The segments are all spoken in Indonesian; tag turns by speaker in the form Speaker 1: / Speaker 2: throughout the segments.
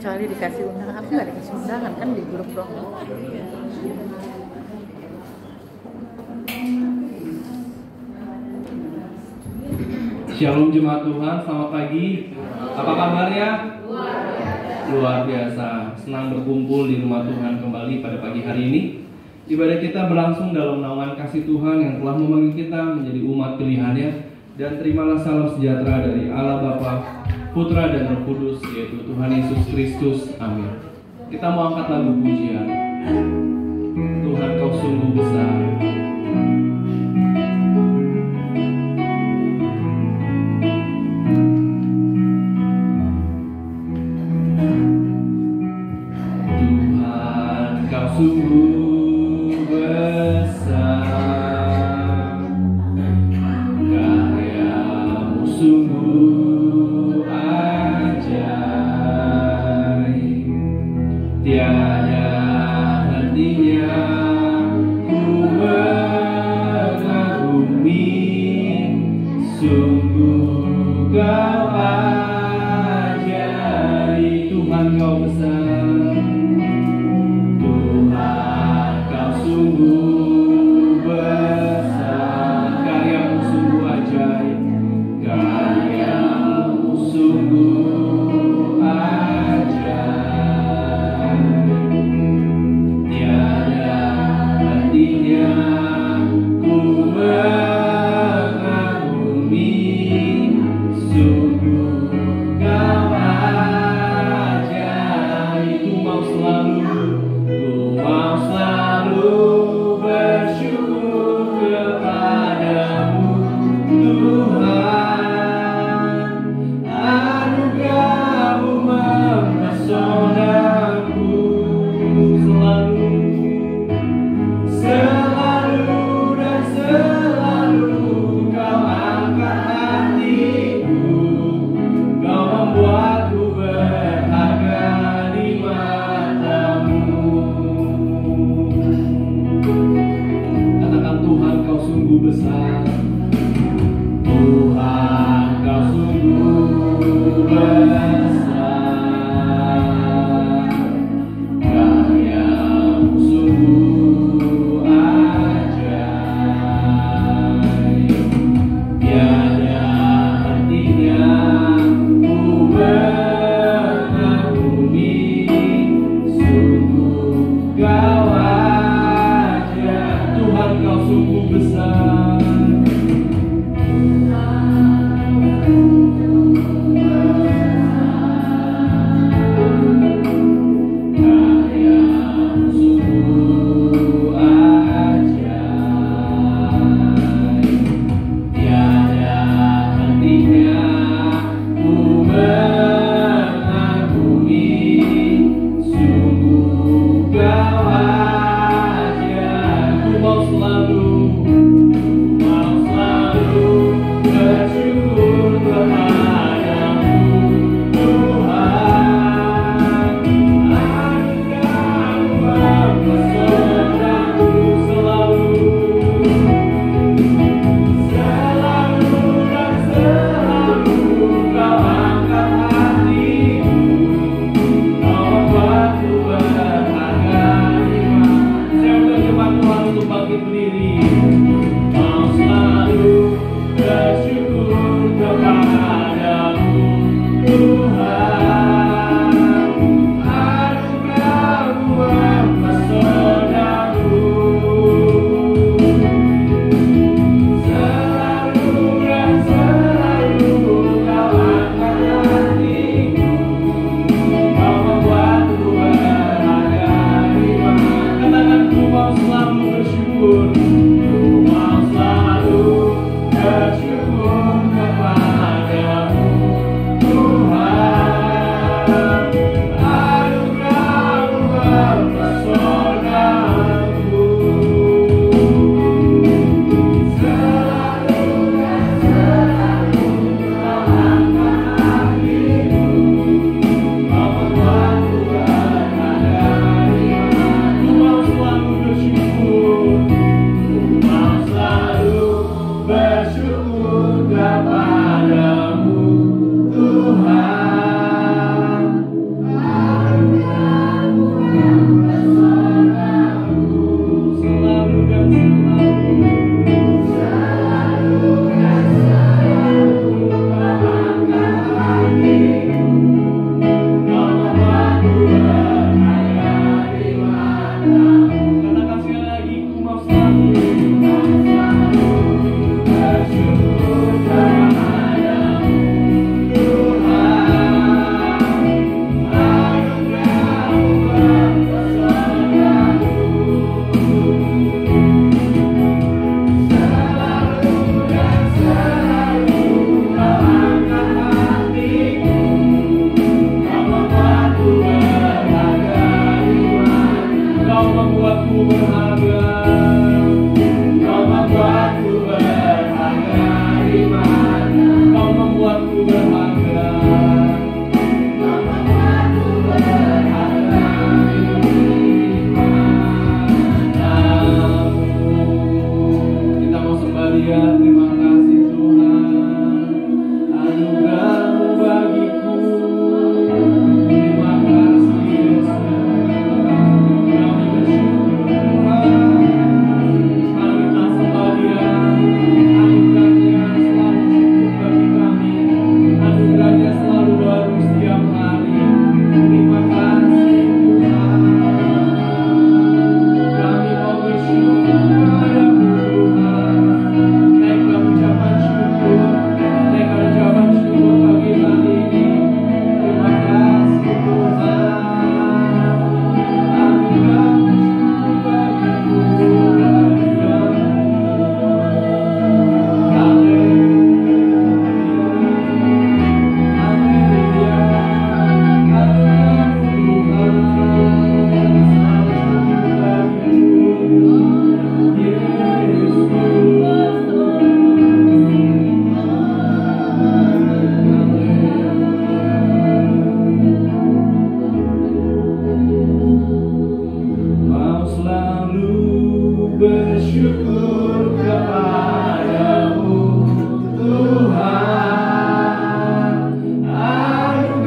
Speaker 1: kecuali dikasih undangan. Aku nggak dikasih undangan kan, di grup dong.
Speaker 2: Shalom jemaat Tuhan, selamat pagi. Apa kabarnya? Luar biasa. Senang berkumpul di rumah Tuhan kembali pada pagi hari ini. Ibadah kita berlangsung dalam naungan kasih Tuhan yang telah memanggil kita menjadi umat pilihannya. Dan terimalah salam sejahtera dari Allah Bapa, Putra dan Roh Kudus, yaitu Tuhan Yesus Kristus. Amin. Kita mau angkat lagu pujian. Tuhan kau sungguh besar. Sungguh besar, karyamu sungguh ajaib, tiada hentinya ku mengagumi, sungguh kau ajaib. Tuhan kau besar, sungguh besar, karyamu sungguh ajaib, karyamu sungguh ajaib, tiada hentinya ku mengagumi, sungguh kau ajaib.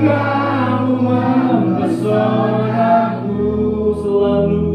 Speaker 2: Kamu mempesonaku selalu.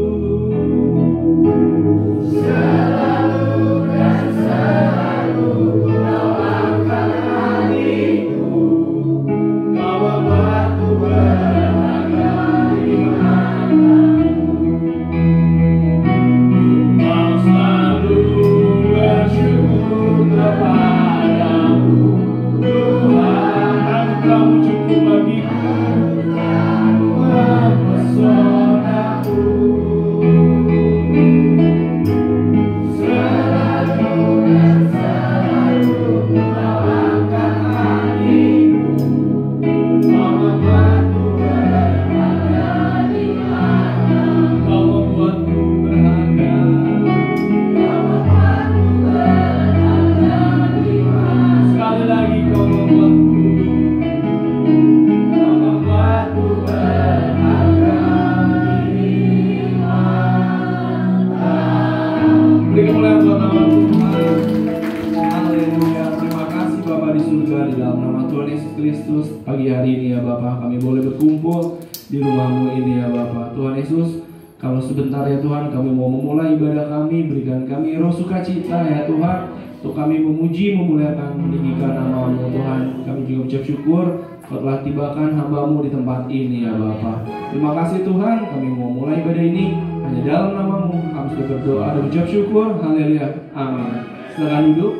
Speaker 2: Pagi hari ini ya Bapa, kami boleh berkumpul di rumah-Mu ini ya Bapa. Tuhan Yesus, kalau sebentar ya Tuhan kami mau memulai ibadah kami, berikan kami roh sukacita ya Tuhan, untuk kami memuji, memuliakan, meninggikan nama-Mu Tuhan. Kami juga ucap syukur Kau telah tibakan hamba-Mu di tempat ini ya Bapa. Terima kasih Tuhan, kami mau mulai ibadah ini hanya dalam nama-Mu. Kami sudah berdoa dan ucap syukur. Haleluya, amin. Silakan duduk.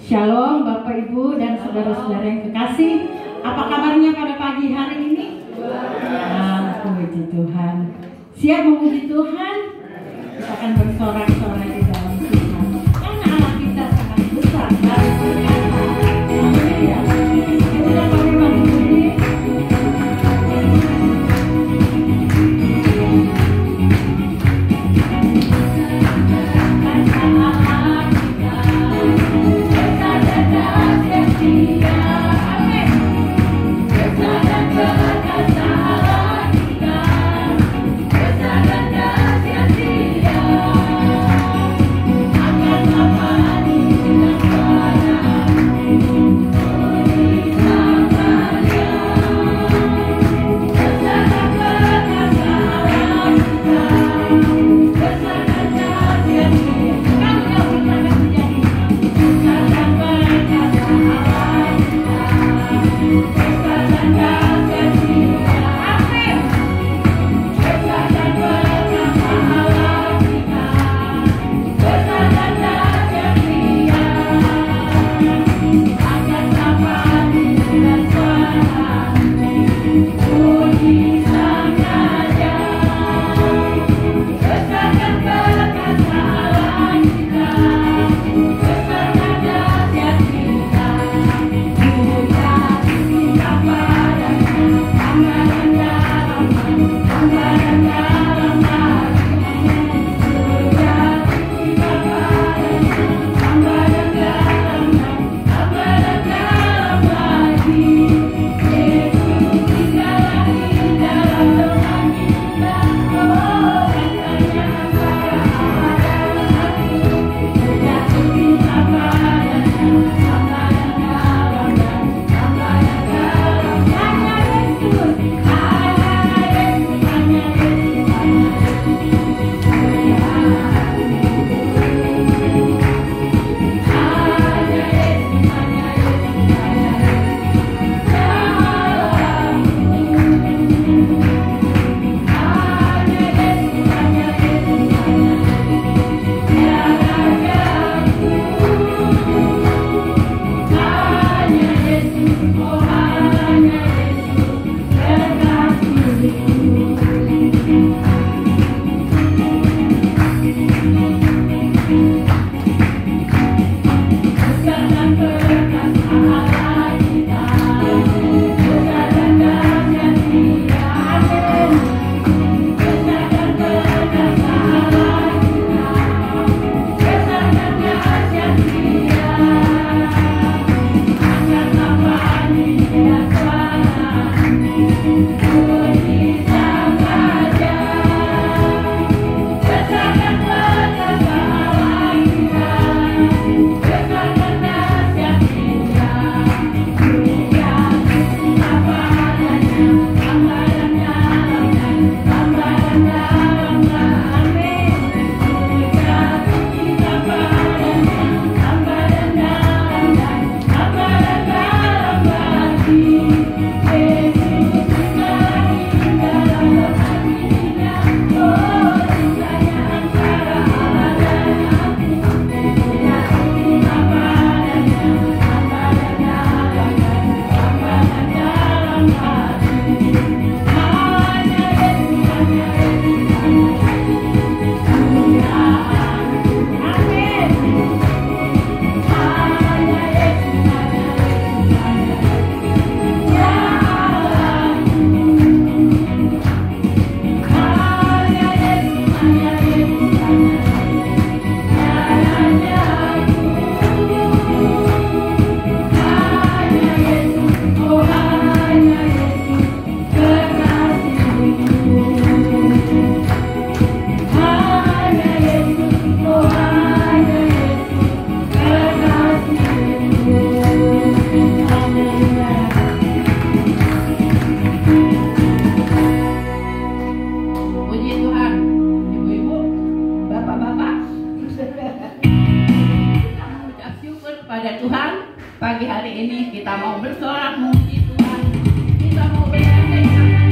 Speaker 3: Shalom Bapak Ibu dan saudara-saudara yang kekasih. Apa kabarnya pada pagi hari ini? Puji Tuhan. Siap memuji Tuhan? Kita akan bersorak-sorai di dalam Tuhan. Karena Allah kita sangat besar dan berkata. Haleluya. Kita pakai memuji.
Speaker 4: Amin. kepada Tuhan. Pagi hari ini kita mau bersorak memuji Tuhan. Kita mau bergandeng tangan.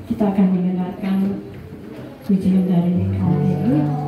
Speaker 3: kita akan mendengarkan pujian dari kaum ibu.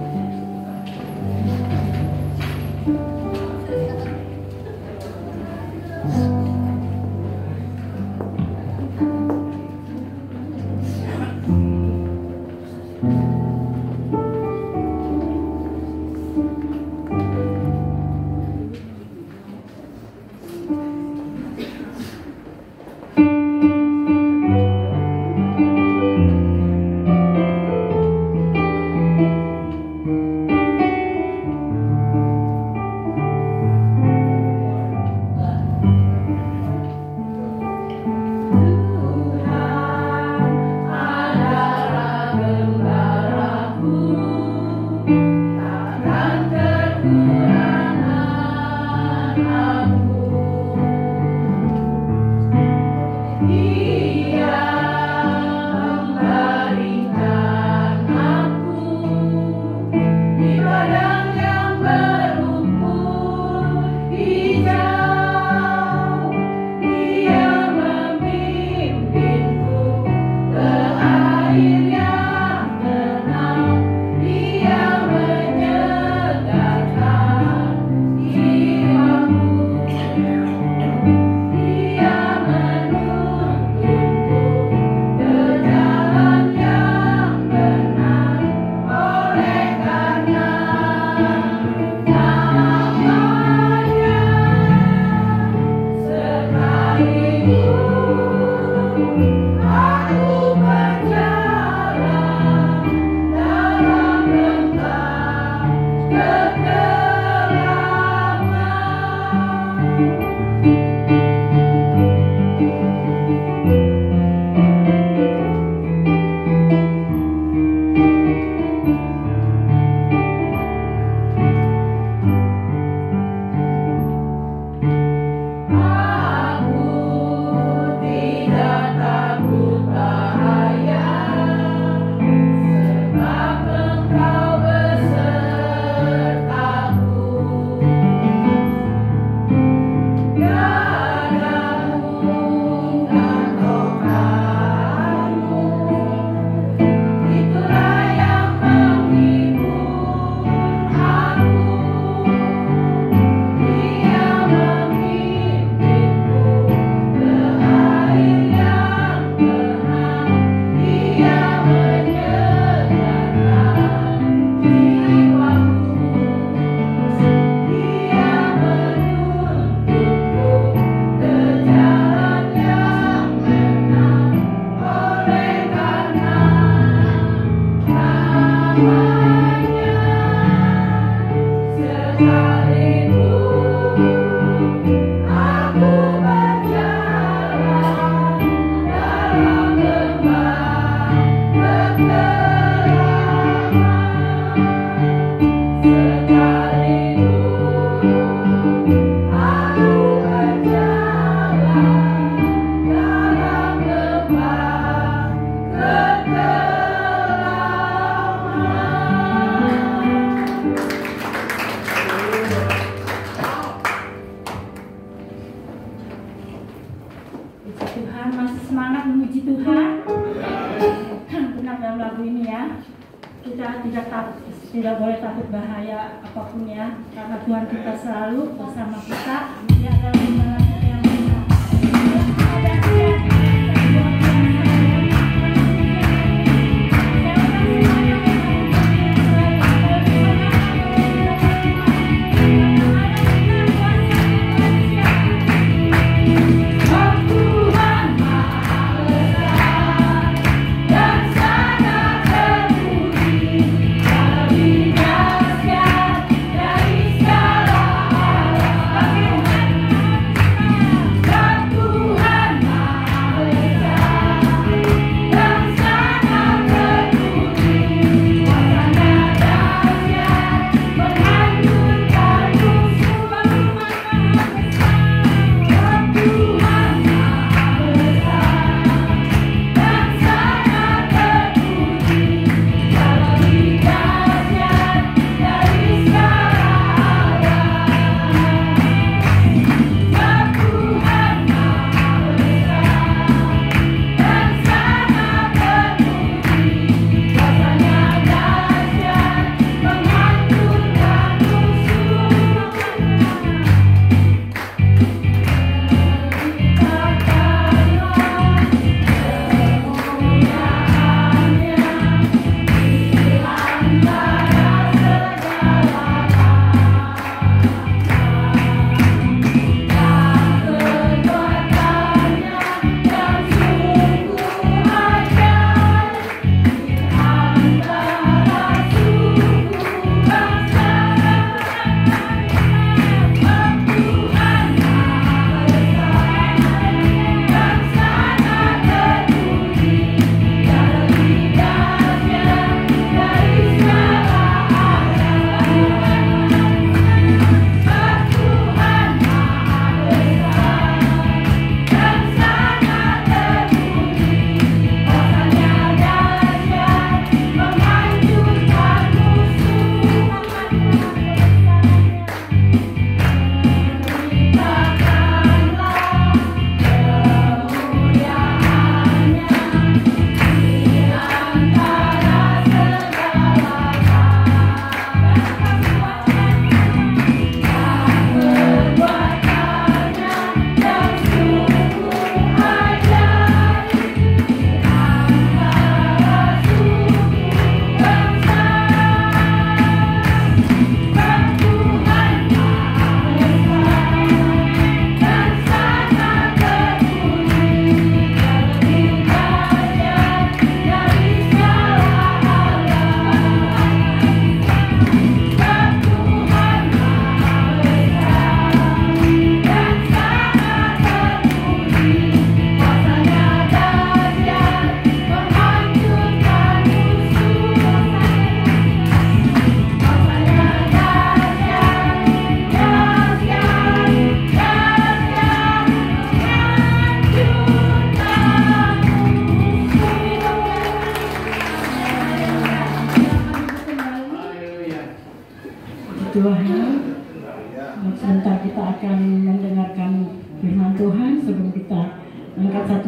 Speaker 5: Tidak boleh takut bahaya apapun ya, karena Tuhan kita selalu bersama kita. Dia adalah gembala kita yang benar.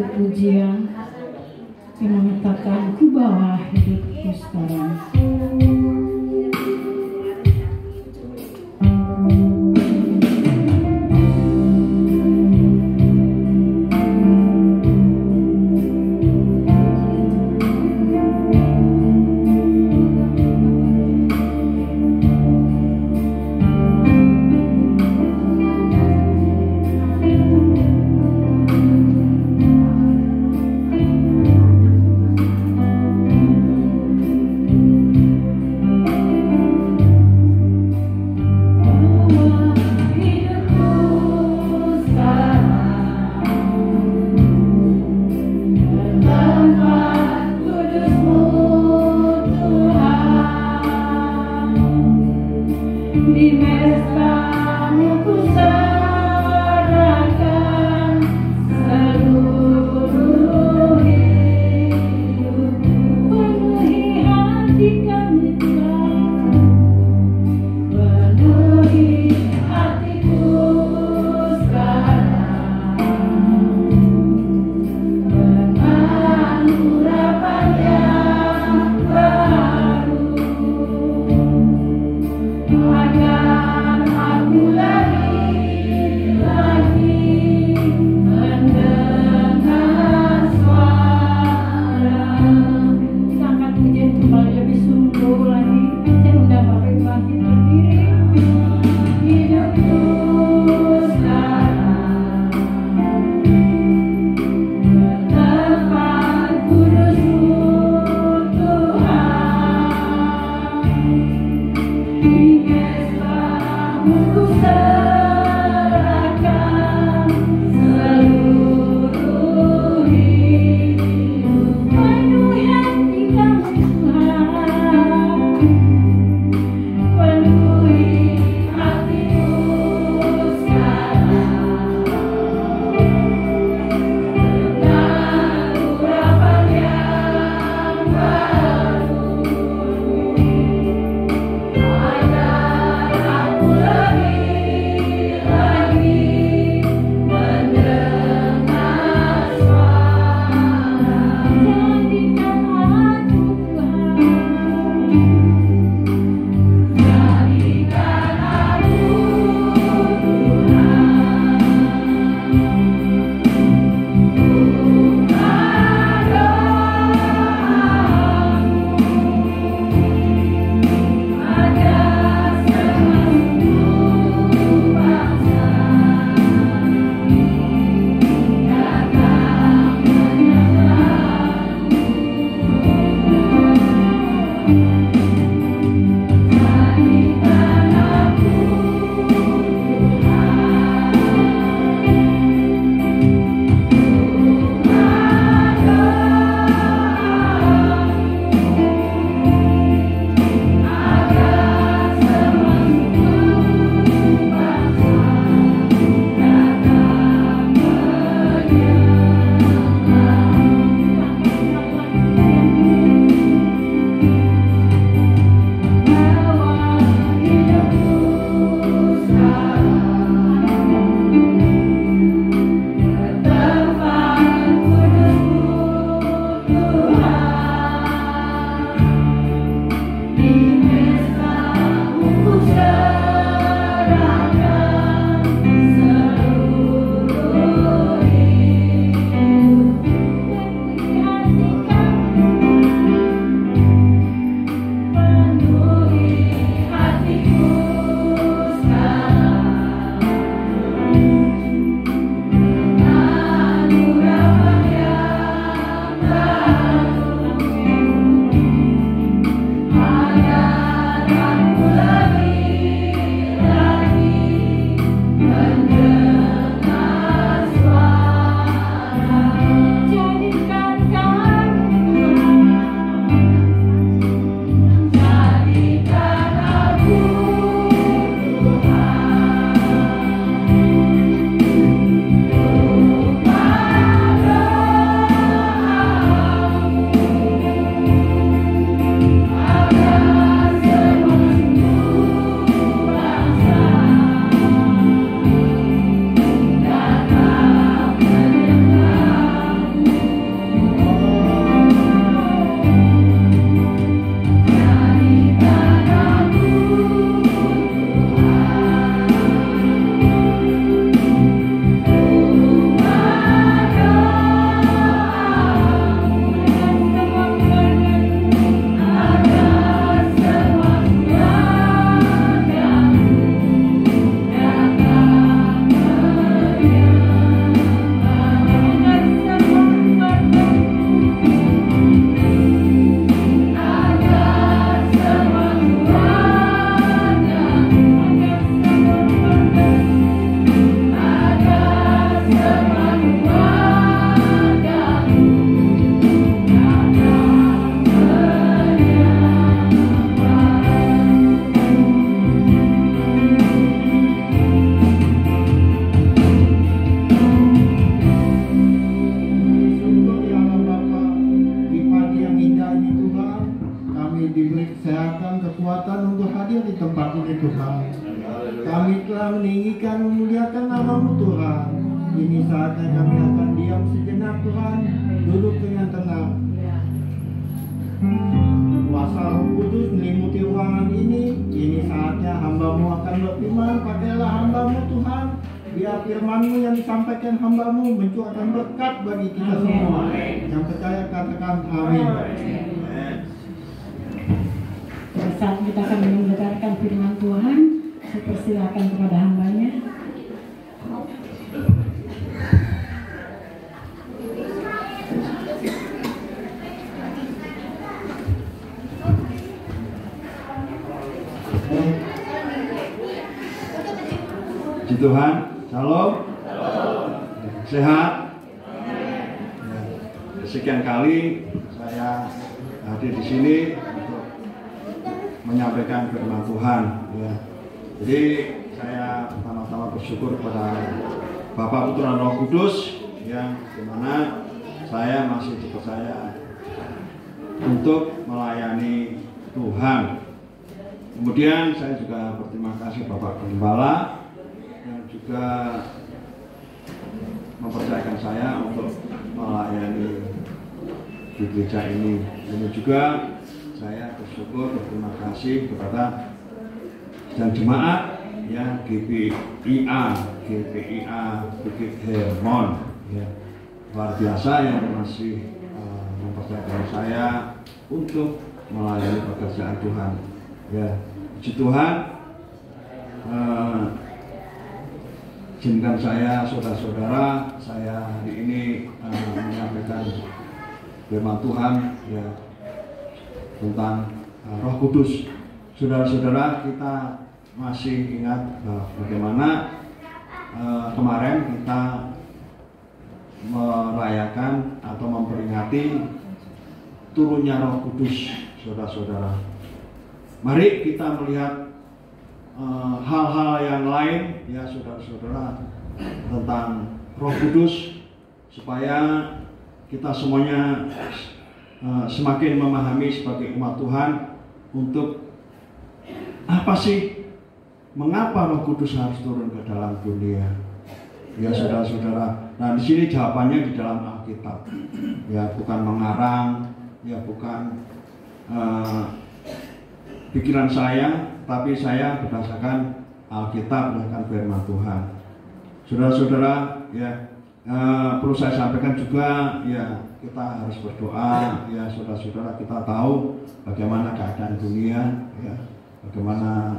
Speaker 3: satu pujian yang mengatakan ku bawa hidupku sekarang.
Speaker 6: kami diberi kesehatan, kekuatan untuk hadir di tempat ini Tuhan. Kami telah meninggikan memuliakan nama-Mu Tuhan. Ini saatnya kami akan diam sejenak Tuhan, duduk dengan tenang. Kuasa Roh Kudus meliputi ruangan ini saatnya hamba-Mu akan berfirman. Pakailah hamba-Mu Tuhan, biar firman-Mu yang disampaikan hamba-Mu mencurahkan berkat bagi kita semua. Yang percaya katakan amin.
Speaker 3: Pada saat kita akan mendengarkan firman Tuhan, saya persilakan kepada hambanya.
Speaker 6: Puji Tuhan, shalom. Sehat. Sekian kali saya hadir di sini untuk menyampaikan firman Tuhan. Ya. Jadi saya pertama-tama bersyukur kepada Bapa, Putra, Roh Kudus yang dimana saya masih dipercaya untuk melayani Tuhan. Kemudian saya juga berterima kasih Bapak Gembala yang juga mempercayakan saya untuk melayani di gereja ini. Ini juga saya bersyukur, berterima kasih kepada dan jemaat yang GPIA Bukit Hermon, ya, luar biasa yang masih mempercayakan saya untuk melayani pekerjaan Tuhan. Ya, puji Tuhan. Izinkan saya, saudara-saudara, saya hari ini menyampaikan firman Tuhan ya tentang Roh Kudus. Saudara-saudara, kita masih ingat bagaimana kemarin kita merayakan atau memperingati turunnya Roh Kudus, saudara-saudara. Mari kita melihat hal-hal yang lain ya saudara-saudara tentang Roh Kudus supaya kita semuanya semakin memahami sebagai umat Tuhan untuk apa sih, mengapa Roh Kudus harus turun ke dalam dunia ya saudara-saudara. Nah di sini jawabannya di dalam Alkitab ya, bukan mengarang ya, bukan pikiran saya, tapi saya berdasarkan Alkitab, berdasarkan firman Tuhan. Saudara-saudara, ya perlu saya sampaikan juga, ya kita harus berdoa, ya saudara-saudara, kita tahu bagaimana keadaan dunia, ya bagaimana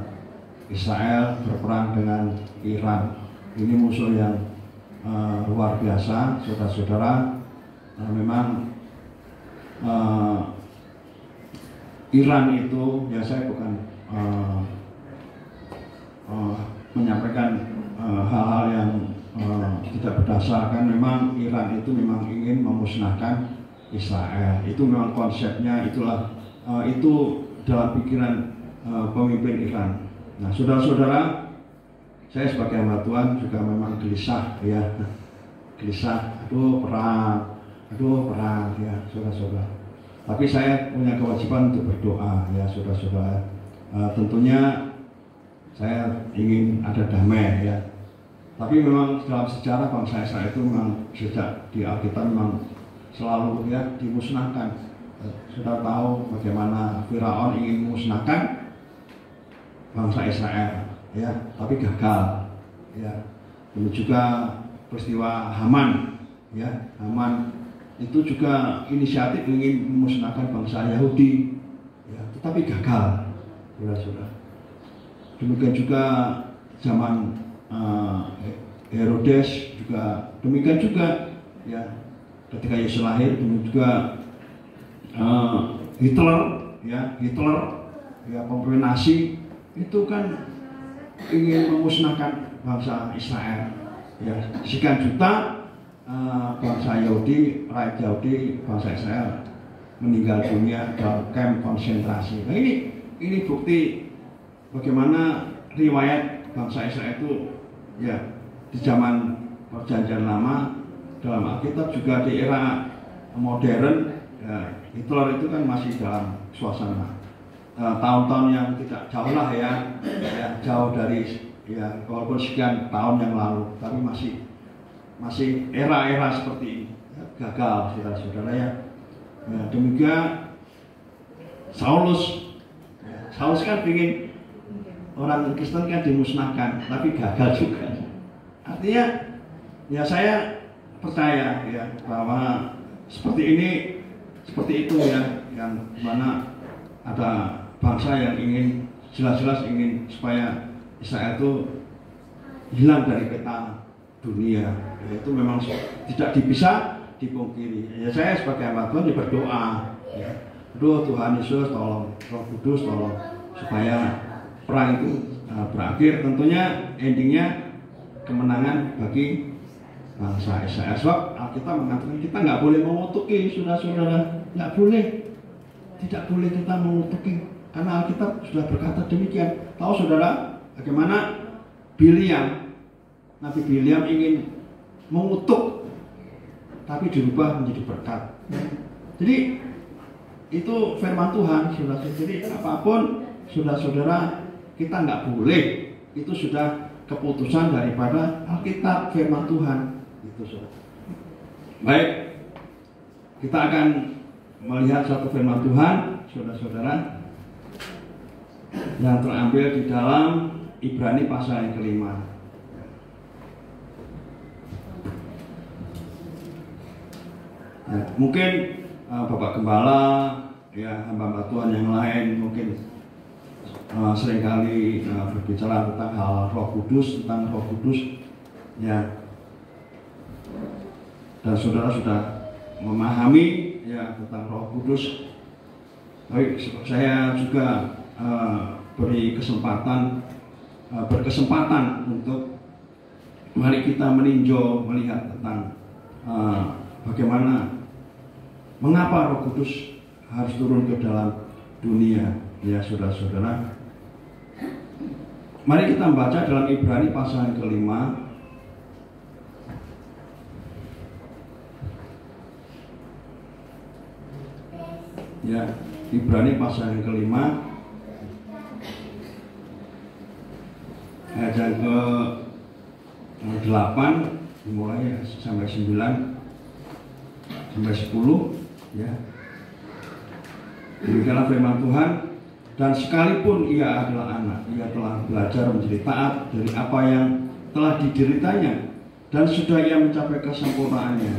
Speaker 6: Israel berperang dengan Iran. Ini musuh yang luar biasa, saudara-saudara. Memang Iran itu, ya saya bukan menyampaikan hal-hal yang tidak berdasarkan. Memang Iran itu memang ingin memusnahkan Israel. Itu memang konsepnya, itulah itu dalam pikiran pemimpin Iran. Nah, saudara-saudara, saya sebagai hamba Tuhan juga memang gelisah, ya, gelisah. Aduh perang, ya, saudara-saudara. Tapi saya punya kewajiban untuk berdoa, ya saudara-saudara. Tentunya saya ingin ada damai, ya. Tapi memang dalam sejarah bangsa Israel itu memang sejak di Alkitab memang selalu ya dimusnahkan. Sudah tahu bagaimana Firaun ingin memusnahkan bangsa Israel, ya, tapi gagal, ya. Ini juga peristiwa Haman, ya, Haman itu juga inisiatif ingin memusnahkan bangsa Yahudi, ya, tetapi gagal, saudara-saudara. Demikian juga zaman Herodes juga demikian juga, ya, ketika Yesus lahir. Demikian juga Hitler, ya, pemimpin Nazi itu kan ingin memusnahkan bangsa Israel, ya, sekian juta bangsa Yahudi, rakyat Yahudi, bangsa Israel meninggal dunia dalam kamp konsentrasi. Nah ini bukti bagaimana riwayat bangsa Israel itu, ya, di zaman Perjanjian Lama dalam Alkitab juga di era modern, ya, Hitler itu kan masih dalam suasana tahun-tahun yang tidak jauh lah ya, jauh dari ya walaupun sekian tahun yang lalu, tapi masih era-era seperti ini gagal saudara-saudara ya. Demikian Saulus kan ingin orang Kristen kan dimusnahkan, tapi gagal juga. Artinya ya saya percaya ya bahwa seperti itu ya, yang mana ada bangsa yang ingin jelas-jelas ingin supaya Israel itu hilang dari peta dunia. Ya, itu memang tidak bisa dipungkiri. Ya saya sebagai hamba Tuhan berdoa ya. Aduh Tuhan Yesus tolong, Roh Kudus tolong supaya perang itu berakhir, tentunya endingnya kemenangan bagi bangsa Israel. Sebab Alkitab mengatakan kita nggak boleh mengutuki, saudara-saudara, nggak boleh, tidak boleh kita mengutuki, karena Alkitab sudah berkata demikian. Tahu saudara bagaimana Nabi Biliam ingin mengutuk, tapi dirubah menjadi berkat. Jadi itu firman Tuhan, saudara. Jadi apapun saudara-saudara kita nggak boleh, itu sudah keputusan daripada Alkitab firman Tuhan. Itu saudara. Baik, kita akan melihat satu firman Tuhan, saudara-saudara, yang terambil di dalam Ibrani pasal yang kelima. Ya, mungkin Bapak Gembala, ya hamba-hamba Tuhan yang lain mungkin seringkali berbicara tentang hal Roh Kudus, ya. Dan saudara sudah memahami ya tentang Roh Kudus. Baik, saya juga berkesempatan untuk mari kita meninjau melihat tentang bagaimana mengapa Roh Kudus harus turun ke dalam dunia, ya saudara-saudara. Mari kita membaca dalam Ibrani pasal yang kelima. Ya, Ibrani pasal yang kelima ayat yang ke-8 dimulai sampai 9 sampai 10 ya. Demikianlah firman Tuhan, dan sekalipun ia adalah anak, ia telah belajar menjadi taat dari apa yang telah dideritanya, dan sudah ia mencapai kesempurnaannya.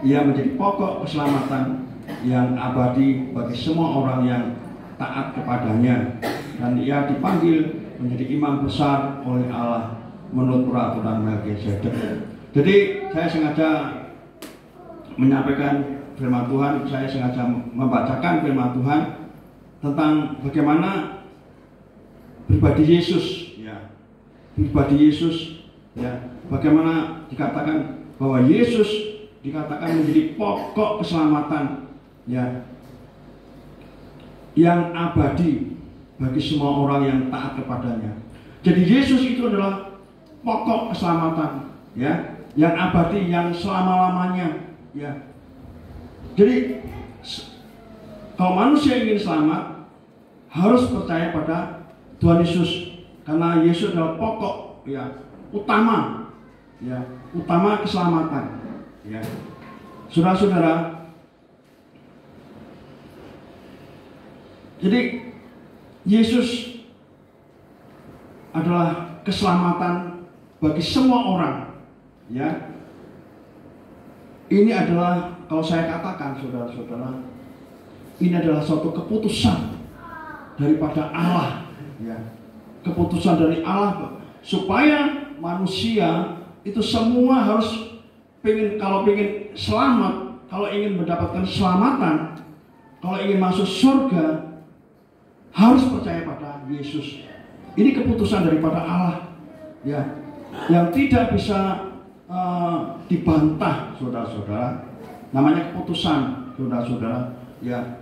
Speaker 6: Ia menjadi pokok keselamatan yang abadi bagi semua orang yang taat kepadanya, dan ia dipanggil menjadi imam besar oleh Allah menurut peraturan Melkisedek. Jadi saya sengaja menyampaikan firman Tuhan, saya sengaja membacakan firman Tuhan tentang bagaimana pribadi Yesus, ya, pribadi Yesus, ya, bagaimana dikatakan bahwa Yesus dikatakan menjadi pokok keselamatan, ya, yang abadi bagi semua orang yang taat kepadanya. Jadi Yesus itu adalah pokok keselamatan, ya, yang abadi, yang selama-lamanya, ya. Jadi kalau manusia ingin selamat harus percaya pada Tuhan Yesus, karena Yesus adalah pokok, ya, utama, ya, utama keselamatan, ya. Saudara-saudara, jadi Yesus adalah keselamatan bagi semua orang, ya. Ini adalah, kalau saya katakan saudara-saudara, ini adalah suatu keputusan daripada Allah, ya. Keputusan dari Allah supaya manusia itu semua harus kalau ingin selamat, kalau ingin mendapatkan keselamatan, kalau ingin masuk surga, harus percaya pada Yesus. Ini keputusan daripada Allah, ya, yang tidak bisa dibantah, saudara-saudara. Namanya keputusan, saudara-saudara, ya.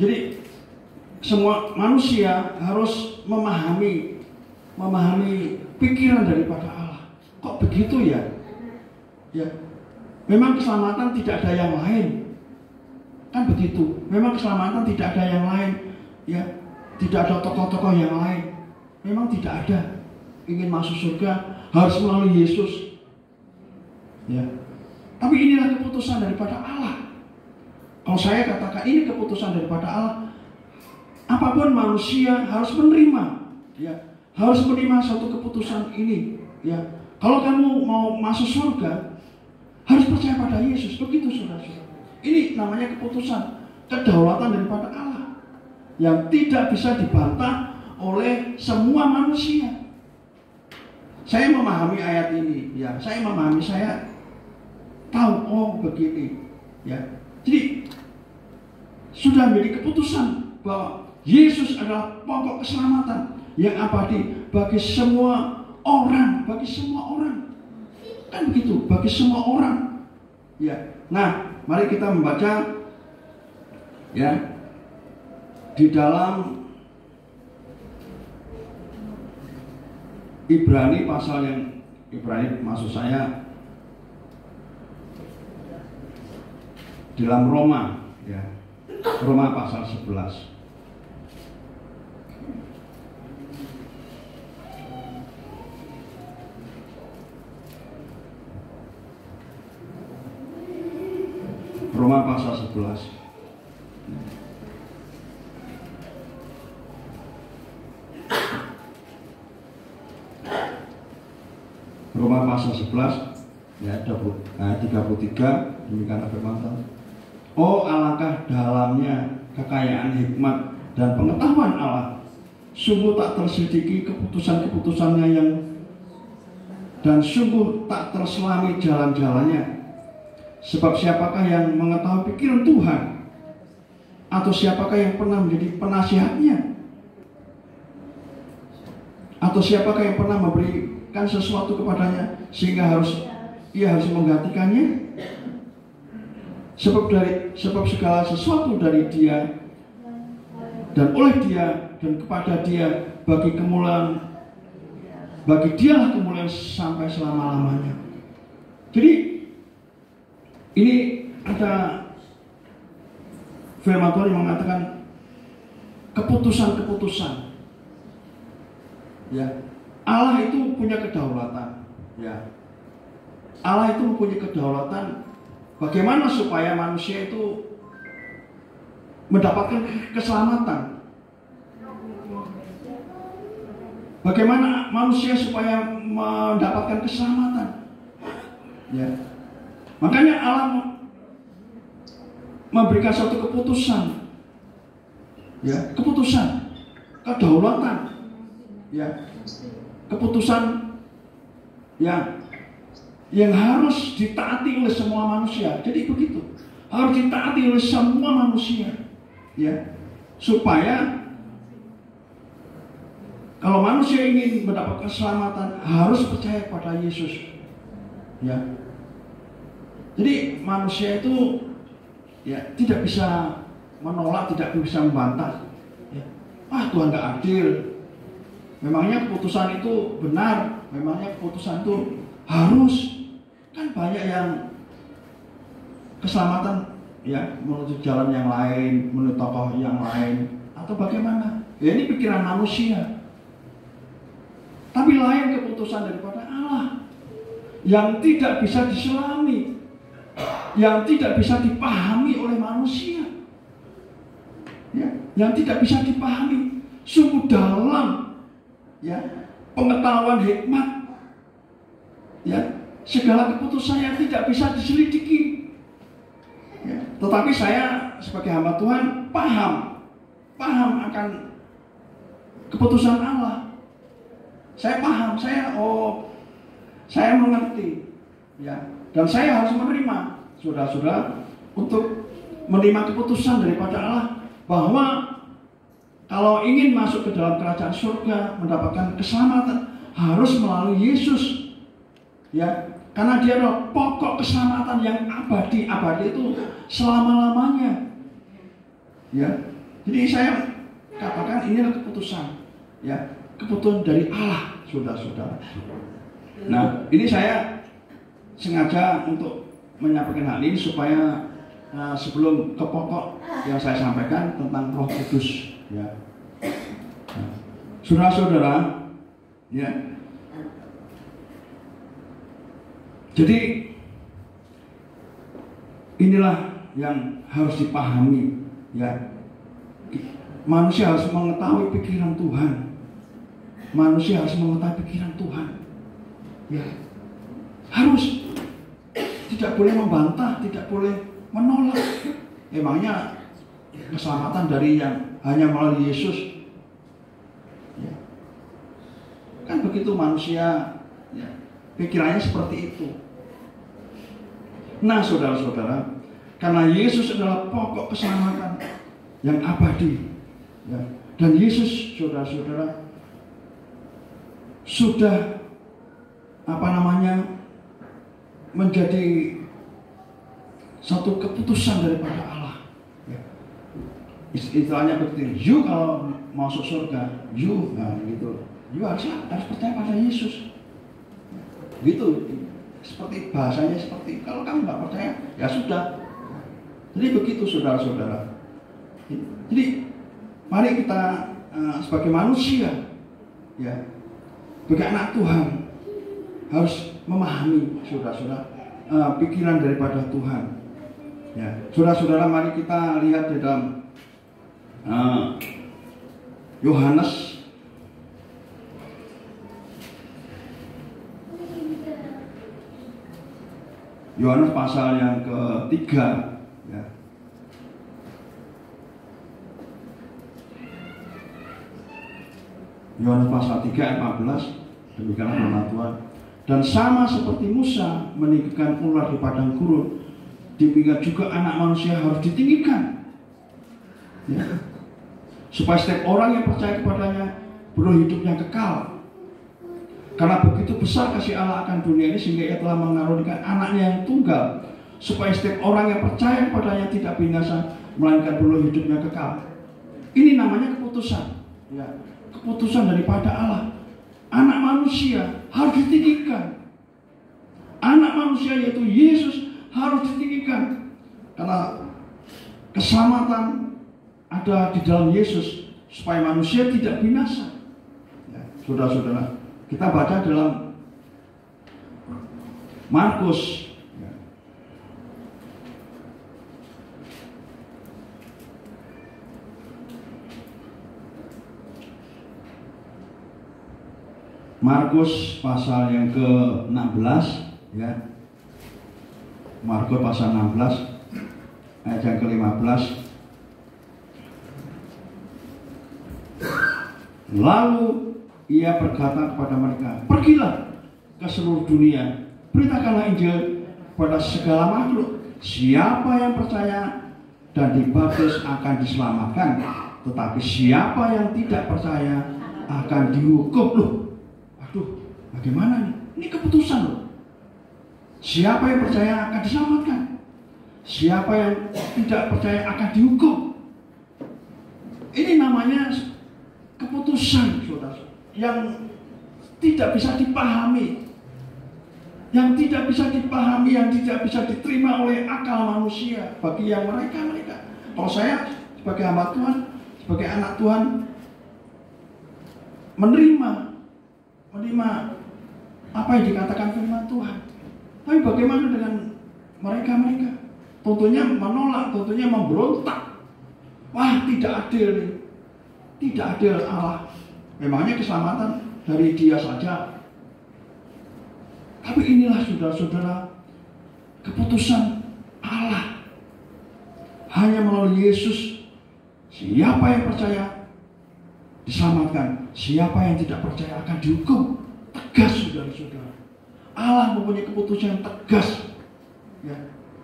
Speaker 6: Jadi semua manusia harus memahami pikiran daripada Allah. Kok begitu ya? Ya, memang keselamatan tidak ada yang lain, kan begitu. Memang keselamatan tidak ada yang lain. ya, tidak ada tokoh-tokoh yang lain. Memang tidak ada. Ingin masuk surga harus melalui Yesus. Ya. Tapi inilah keputusan daripada Allah. Kalau saya katakan ini keputusan daripada Allah, apapun manusia harus menerima, ya, harus menerima satu keputusan ini. Ya. Kalau kamu mau masuk surga, harus percaya pada Yesus. Begitu saudara-saudara. Ini namanya keputusan, kedaulatan daripada Allah yang tidak bisa dibantah oleh semua manusia. Saya memahami ayat ini, ya. Saya memahami, saya tahu, oh begini, ya. Jadi sudah menjadi keputusan bahwa Yesus adalah pokok keselamatan yang abadi bagi semua orang, kan begitu, bagi semua orang, ya. Nah, mari kita membaca, ya, di dalam Ibrani pasal yang Ibrani, maksud saya di dalam Roma, ya, Roma pasal 11. Roma pasal 11. Roma pasal 11 ya, 33, demikian firman Tuhan. Oh, alangkah dalamnya kekayaan hikmat dan pengetahuan Allah. Sungguh tak tersediki keputusan-keputusannya yang, dan sungguh tak terselami jalan-jalannya. Sebab siapakah yang mengetahui pikiran Tuhan? Atau siapakah yang pernah menjadi penasihatnya? Atau siapakah yang pernah memberikan sesuatu kepadanya sehingga ia harus menggantikannya? Sebab segala sesuatu dari Dia dan oleh Dia dan kepada Dia bagi Dialah kemuliaan sampai selama-lamanya. Jadi ini ada firman Tuhan yang mengatakan keputusan-keputusan. Ya, Allah itu punya kedaulatan. Ya, Allah itu mempunyai kedaulatan. Bagaimana supaya manusia itu mendapatkan keselamatan? Bagaimana manusia supaya mendapatkan keselamatan? Ya. Makanya Allah memberikan suatu keputusan, ya, keputusan, kedaulatan, ya, keputusan yang harus ditaati oleh semua manusia. Jadi begitu, harus ditaati oleh semua manusia, ya, supaya kalau manusia ingin mendapatkan keselamatan harus percaya pada Yesus, ya. Jadi manusia itu, ya, tidak bisa menolak, tidak bisa membantah. Ya. Ah, Tuhan gak adil. Memangnya keputusan itu benar, memangnya keputusan itu harus. Kan banyak yang keselamatan, ya, menuju jalan yang lain, menuju tokoh yang lain, atau bagaimana? Ya, ini pikiran manusia. Tapi lain keputusan daripada Allah yang tidak bisa diselami, yang tidak bisa dipahami oleh manusia, ya, yang tidak bisa dipahami, sungguh dalam, ya, pengetahuan hikmat, ya, segala keputusan yang tidak bisa diselidiki, ya. Tetapi saya sebagai hamba Tuhan paham akan keputusan Allah. Saya paham, saya mengerti, ya. Dan saya harus menerima, saudara-saudara, untuk menerima keputusan daripada Allah bahwa kalau ingin masuk ke dalam kerajaan surga, mendapatkan keselamatan, harus melalui Yesus, ya, karena Dia adalah pokok keselamatan yang abadi itu selama-lamanya, ya. Jadi saya katakan inilah keputusan, ya, keputusan dari Allah, saudara-saudara. Nah, ini saya sengaja untuk menyampaikan hal ini supaya sebelum ke pokok yang saya sampaikan tentang Roh Kudus, ya. Nah, saudara-saudara, ya. Jadi inilah yang harus dipahami, ya. Manusia harus mengetahui pikiran Tuhan. Manusia harus mengetahui pikiran Tuhan, ya. Harus, tidak boleh membantah, tidak boleh menolak. Emangnya keselamatan dari yang hanya melalui Yesus, ya. Kan begitu manusia, ya, pikirannya seperti itu. Nah, saudara-saudara, karena Yesus adalah pokok keselamatan yang abadi, ya. Dan Yesus, saudara-saudara, sudah menjadi satu keputusan daripada Allah, ya. Istilahnya begitu, you kalau masuk surga, you, nah gitu, you harus percaya pada Yesus, gitu. Seperti bahasanya seperti, kalau kamu nggak percaya, ya sudah. Jadi begitu, saudara-saudara. Jadi mari kita sebagai manusia, ya, sebagai anak Tuhan, harus memahami, saudara-saudara, pikiran daripada Tuhan, ya. Saudara-saudara, mari kita lihat di dalam Yohanes pasal yang ketiga, ya. Yohanes pasal 3 ayat 14, demikianlah firman Tuhan. Dan sama seperti Musa meninggikan ular di padang gurun, demikian juga anak manusia harus ditinggikan, ya. Supaya setiap orang yang percaya kepadanya beroleh hidup yang kekal. Karena begitu besar kasih Allah akan dunia ini, sehingga Ia telah mengaruniakan anaknya yang tunggal, supaya setiap orang yang percaya kepadanya tidak binasa, melainkan beroleh hidup yang kekal. Ini namanya keputusan, ya. Keputusan daripada Allah. Anak manusia harus ditinggikan. Anak manusia yaitu Yesus harus ditinggikan. Karena keselamatan ada di dalam Yesus, supaya manusia tidak binasa, ya. Saudara-saudara, kita baca dalam Markus, ya. Markus pasal yang ke-16, ya. Markus pasal 16 ayat yang ke-15. Lalu Ia berkata kepada mereka, pergilah ke seluruh dunia, beritakanlah Injil pada segala makhluk. Siapa yang percaya dan dibaptis akan diselamatkan, tetapi siapa yang tidak percaya akan dihukum. Loh, aduh, bagaimana nih? Ini keputusan loh. Siapa yang percaya akan diselamatkan, siapa yang tidak percaya akan dihukum. Ini namanya keputusan, saudara, yang tidak bisa dipahami, yang tidak bisa diterima oleh akal manusia bagi yang mereka. Kalau saya sebagai hamba Tuhan, sebagai anak Tuhan, menerima apa yang dikatakan firman Tuhan. Tapi bagaimana dengan mereka? Tentunya menolak, tentunya memberontak. Wah, tidak adil nih. Tidak adil Allah. Memangnya keselamatan dari Dia saja. Tapi inilah, saudara-saudara, keputusan Allah. Hanya melalui Yesus, siapa yang percaya diselamatkan, siapa yang tidak percaya akan dihukum. Tegas, saudara-saudara. Allah mempunyai keputusan yang tegas, ya,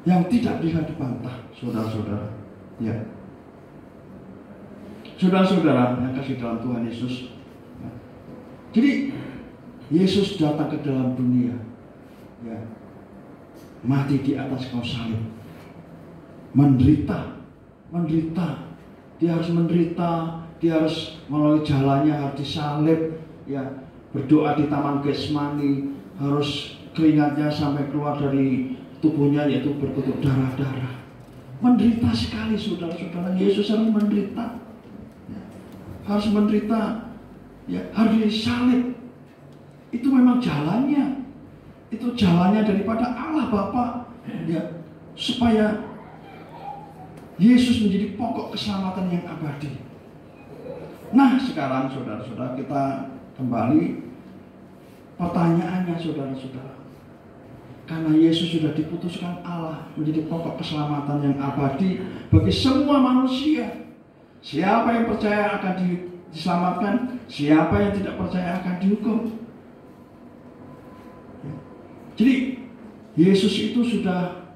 Speaker 6: yang tidak bisa dibantah, saudara-saudara, ya. Saudara-saudara yang kasih dalam Tuhan Yesus, ya. Jadi Yesus datang ke dalam dunia, ya, mati di atas kayu salib, menderita. Dia harus menderita, dia harus melalui jalannya, harus disalib, ya, berdoa di Taman Getsemani, harus keringatnya sampai keluar dari tubuhnya, yaitu berkutuk darah-darah. menderita sekali, saudara-saudara. Yesus harus menderita, ya. Harus menderita, ya, harus disalib. Itu memang jalannya. Itu jalannya daripada Allah Bapa, ya, supaya Yesus menjadi pokok keselamatan yang abadi. Nah, sekarang saudara-saudara, kita kembali pertanyaannya, saudara-saudara. Karena Yesus sudah diputuskan Allah menjadi pokok keselamatan yang abadi bagi semua manusia. Siapa yang percaya akan diselamatkan, siapa yang tidak percaya akan dihukum. Jadi Yesus itu sudah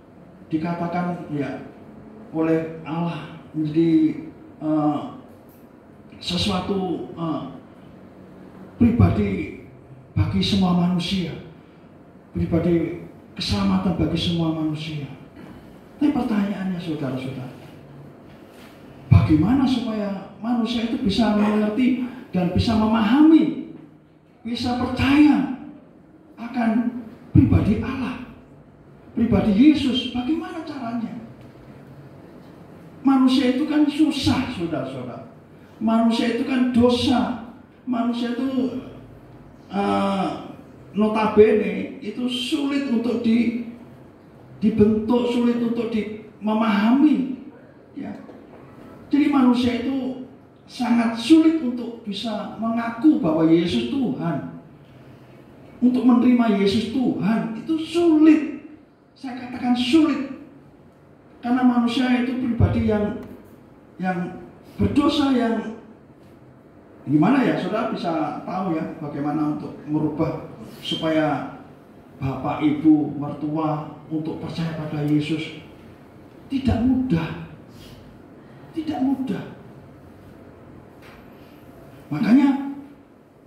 Speaker 6: dikatakan, ya, oleh Allah menjadi sesuatu pribadi bagi semua manusia, pribadi keselamatan bagi semua manusia. Tapi pertanyaannya, saudara-saudara, bagaimana supaya manusia itu bisa mengerti dan bisa memahami, bisa percaya akan pribadi Allah, pribadi Yesus? Bagaimana caranya? Manusia itu kan susah, saudara-saudara. Manusia itu kan dosa. Manusia itu notabene itu sulit untuk dibentuk, sulit untuk memahami, ya. Jadi manusia itu sangat sulit untuk bisa mengaku bahwa Yesus Tuhan. Untuk menerima Yesus Tuhan itu sulit. Saya katakan sulit. Karena manusia itu pribadi yang berdosa, yang gimana ya, saudara bisa tahu ya bagaimana untuk merubah supaya bapak, ibu, mertua untuk percaya pada Yesus. Tidak mudah. Tidak mudah. Makanya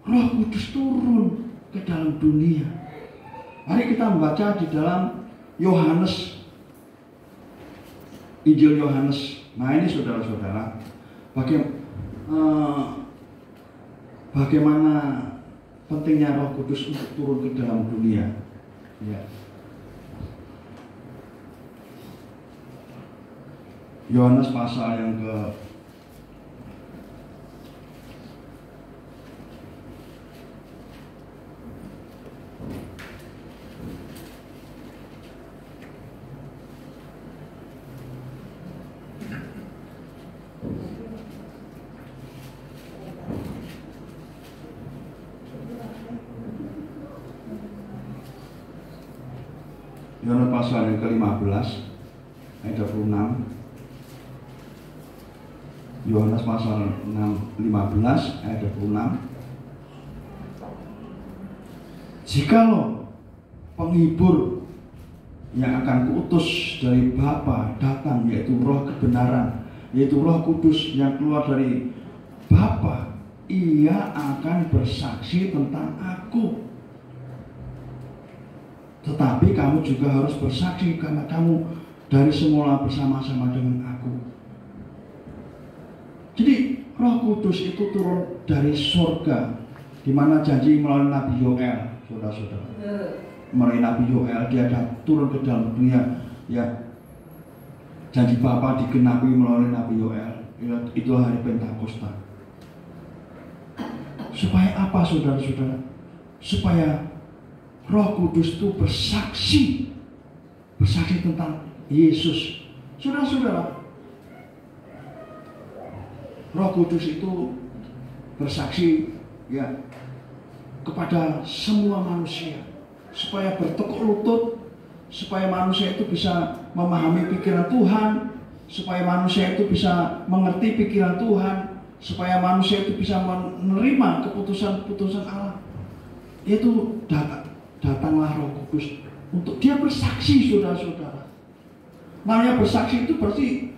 Speaker 6: Roh Kudus turun ke dalam dunia. Mari kita membaca di dalam Yohanes, Injil Yohanes. Nah, ini saudara-saudara, bagaimana pentingnya Roh Kudus untuk turun ke dalam dunia, ya. Yohanes pasal yang ke Yohanes pasal yang ke-15 ayat 26. Yohanes pasal 15 ayat 26. Jikalau penghibur yang akan kuutus dari Bapa datang, yaitu Roh kebenaran, yaitu Roh Kudus yang keluar dari Bapa, ia akan bersaksi tentang aku. Tetapi kamu juga harus bersaksi karena kamu dari semula bersama-sama dengan aku. Jadi Roh Kudus itu turun dari surga, di mana janji melalui Nabi Yoel, saudara-saudara. Melalui Nabi Yoel dia turun ke dalam dunia, ya. Janji Bapa digenapi melalui Nabi Yoel. Itu hari Pentakosta. Supaya apa, saudara-saudara? Supaya Roh Kudus itu bersaksi tentang Yesus. Saudara-saudara, Roh Kudus itu bersaksi, ya, kepada semua manusia, supaya bertekuk lutut, supaya manusia itu bisa memahami pikiran Tuhan, supaya manusia itu bisa mengerti pikiran Tuhan, supaya manusia itu bisa menerima keputusan-keputusan Allah. Itu datanglah Roh Kudus untuk dia bersaksi, saudara-saudara. Namanya bersaksi itu berarti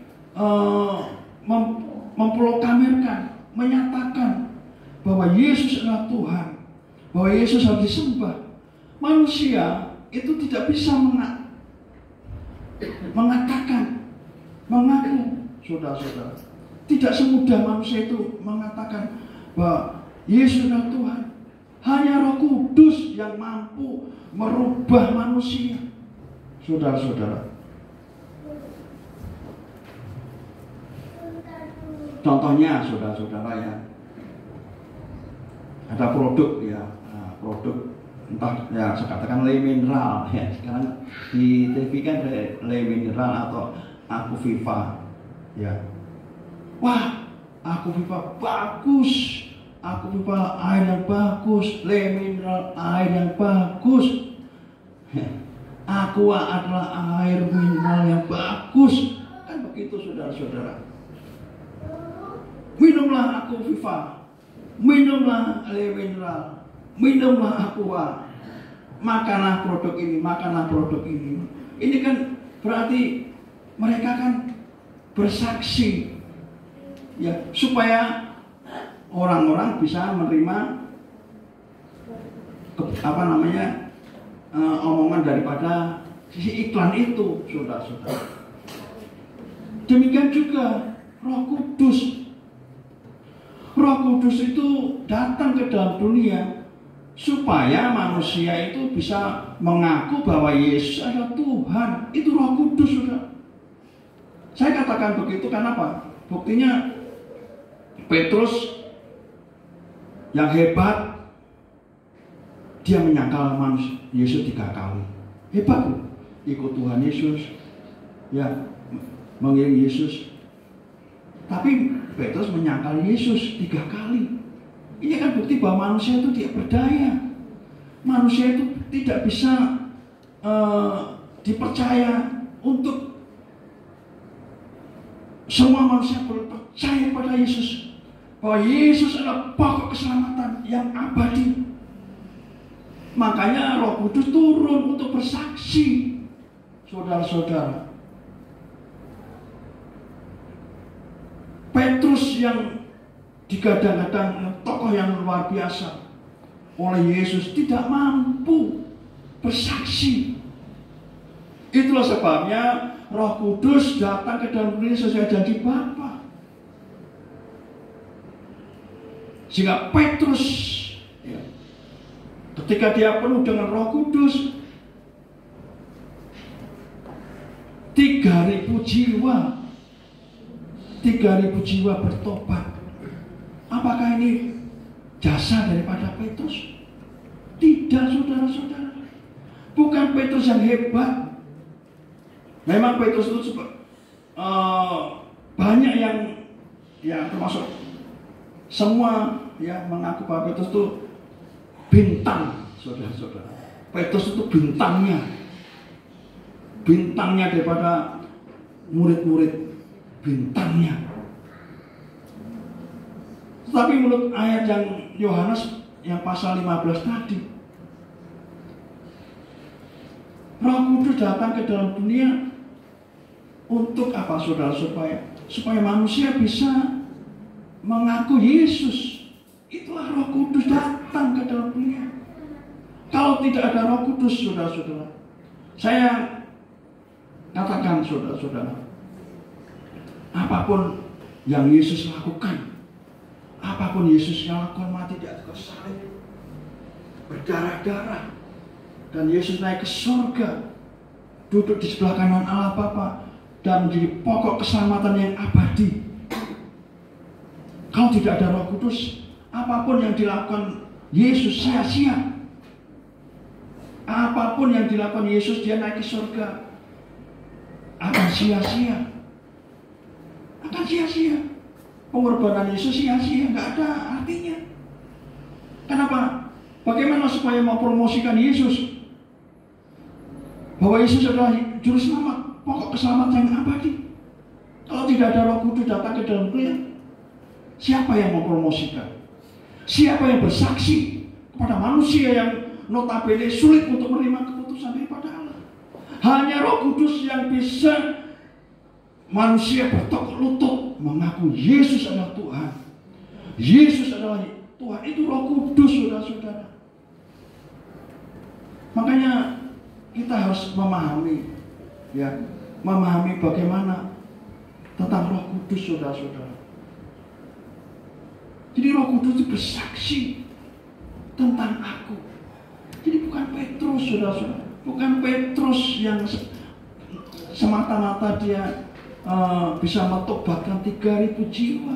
Speaker 6: memproklamirkan, menyatakan bahwa Yesus adalah Tuhan, bahwa Yesus harus disembah. Manusia itu tidak bisa mengatakan, mengaku, saudara-saudara. Tidak semudah manusia itu mengatakan bahwa Yesus adalah Tuhan. Hanya Roh Kudus yang mampu merubah manusia, saudara-saudara. Contohnya saudara-saudara ya, ada produk ya, produk entah ya saya katakan le mineral ya, sekarang di TV kan ada le mineral atau Aquaviva ya. Wah, Aquaviva bagus, Aquaviva air yang bagus, le mineral air yang bagus. Aqua adalah air mineral yang bagus, kan begitu saudara-saudara. Minumlah Aquaviva, minumlah le mineral, minumlah Aqua, makanlah produk ini, makanlah produk ini. Ini kan berarti mereka kan bersaksi ya, supaya orang-orang bisa menerima omongan daripada sisi iklan itu, saudara-saudara. Demikian juga Roh Kudus. Roh Kudus itu datang ke dalam dunia supaya manusia itu bisa mengaku bahwa Yesus adalah Tuhan. Itu Roh Kudus, saudara. Saya katakan begitu karena apa? Buktinya Petrus yang hebat, dia menyangkal manusia Yesus 3 kali. Hebat loh. Ikut Tuhan Yesus, ya, mengiring Yesus. Tapi Petrus menyangkal Yesus 3 kali. Ini kan bukti bahwa manusia itu tidak berdaya. Manusia itu tidak bisa dipercaya untuk semua manusia percaya pada Yesus, bahwa Yesus adalah pokok keselamatan yang abadi. Makanya Roh Kudus turun untuk bersaksi, saudara-saudara. Petrus yang digadang-gadang tokoh yang luar biasa oleh Yesus tidak mampu bersaksi. Itulah sebabnya Roh Kudus datang ke dalam dunia sesuai janji Bapa. Sehingga Petrus ya, ketika dia penuh dengan Roh Kudus, 3.000 jiwa bertobat. Apakah ini jasa daripada Petrus? Tidak, saudara-saudara. Bukan Petrus yang hebat. Memang Petrus itu banyak yang ya termasuk semua ya mengaku bahwa Petrus itu bintang, saudara-saudara. Petrus itu bintangnya daripada murid-murid, bintangnya. Tetapi menurut ayat yang Yohanes yang pasal 15 tadi, Roh Kudus datang ke dalam dunia untuk apa, saudara? Supaya manusia bisa mengaku Yesus. Itulah Roh Kudus datang ke dalam dunia. Kalau tidak ada Roh Kudus, saudara-saudara, saya katakan, saudara-saudara, apapun yang Yesus lakukan, apapun Yesus yang lakukan, mati di atas salib, berdarah-darah, dan Yesus naik ke surga, duduk di sebelah kanan Allah Bapa, dan menjadi pokok keselamatan yang abadi. Kalau tidak ada Roh Kudus, apapun yang dilakukan Yesus sia-sia. Apapun yang dilakukan Yesus, dia naik ke surga, akan sia-sia. Akan sia-sia. Pengorbanan Yesus sia-sia, nggak ada artinya. Kenapa? Bagaimana supaya mempromosikan Yesus? Bahwa Yesus adalah juru selamat, pokok keselamatan yang abadi. Kalau tidak ada Roh Kudus datang ke dalam dunia, siapa yang mempromosikan? Siapa yang bersaksi kepada manusia yang notabene sulit untuk menerima keputusan daripada Allah? Hanya Roh Kudus yang bisa manusia bertekuk lutut mengaku Yesus adalah Tuhan. Yesus adalah Tuhan. Itu Roh Kudus, saudara-saudara. Makanya kita harus memahami, ya, memahami bagaimana tentang Roh Kudus, saudara-saudara. Jadi Roh Kudus itu bersaksi tentang aku. Jadi bukan Petrus, saudara-saudara, bukan Petrus yang semata-mata dia bisa mentobatkan 3.000 jiwa.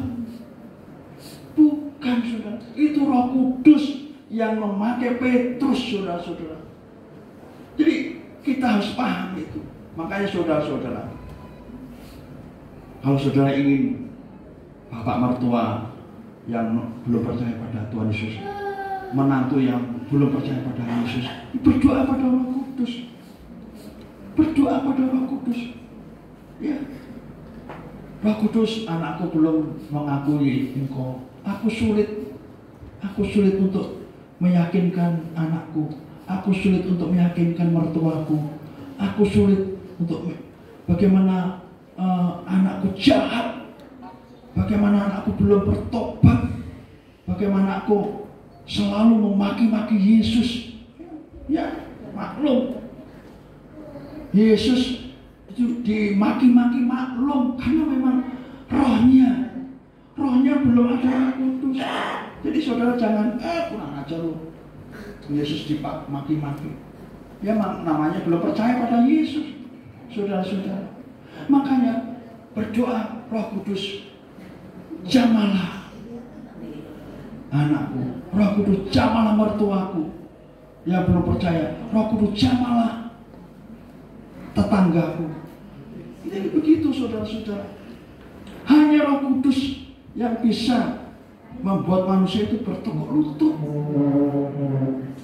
Speaker 6: Bukan, saudara. Itu Roh Kudus yang memakai Petrus, saudara-saudara. Jadi kita harus paham itu. Makanya saudara-saudara, kalau saudara ingin bapak mertua yang belum percaya pada Tuhan Yesus, menantu yang belum percaya pada Yesus, berdoa pada Roh Kudus. Berdoa pada Roh Kudus. Ya. Roh Kudus, anakku belum mengakui Engkau. Aku sulit untuk meyakinkan anakku. Aku sulit untuk meyakinkan mertuaku. Aku sulit untuk bagaimana anakku jahat. Bagaimana anakku belum bertobat. Bagaimana aku selalu memaki-maki Yesus. Ya, maklum. Yesus itu dimaki-maki, maklum, karena memang rohnya belum ada Roh Kudus. Jadi saudara jangan kurang ajar loh, Yesus dimaki-maki. Ya namanya belum percaya pada Yesus, saudara-saudara. Makanya berdoa, Roh Kudus jamalah anakku, Roh Kudus jamalah mertuaku yang belum percaya, Roh Kudus jamalah tetanggaku. Jadi begitu saudara-saudara. Hanya Roh Kudus yang bisa membuat manusia itu bertekuk lutut.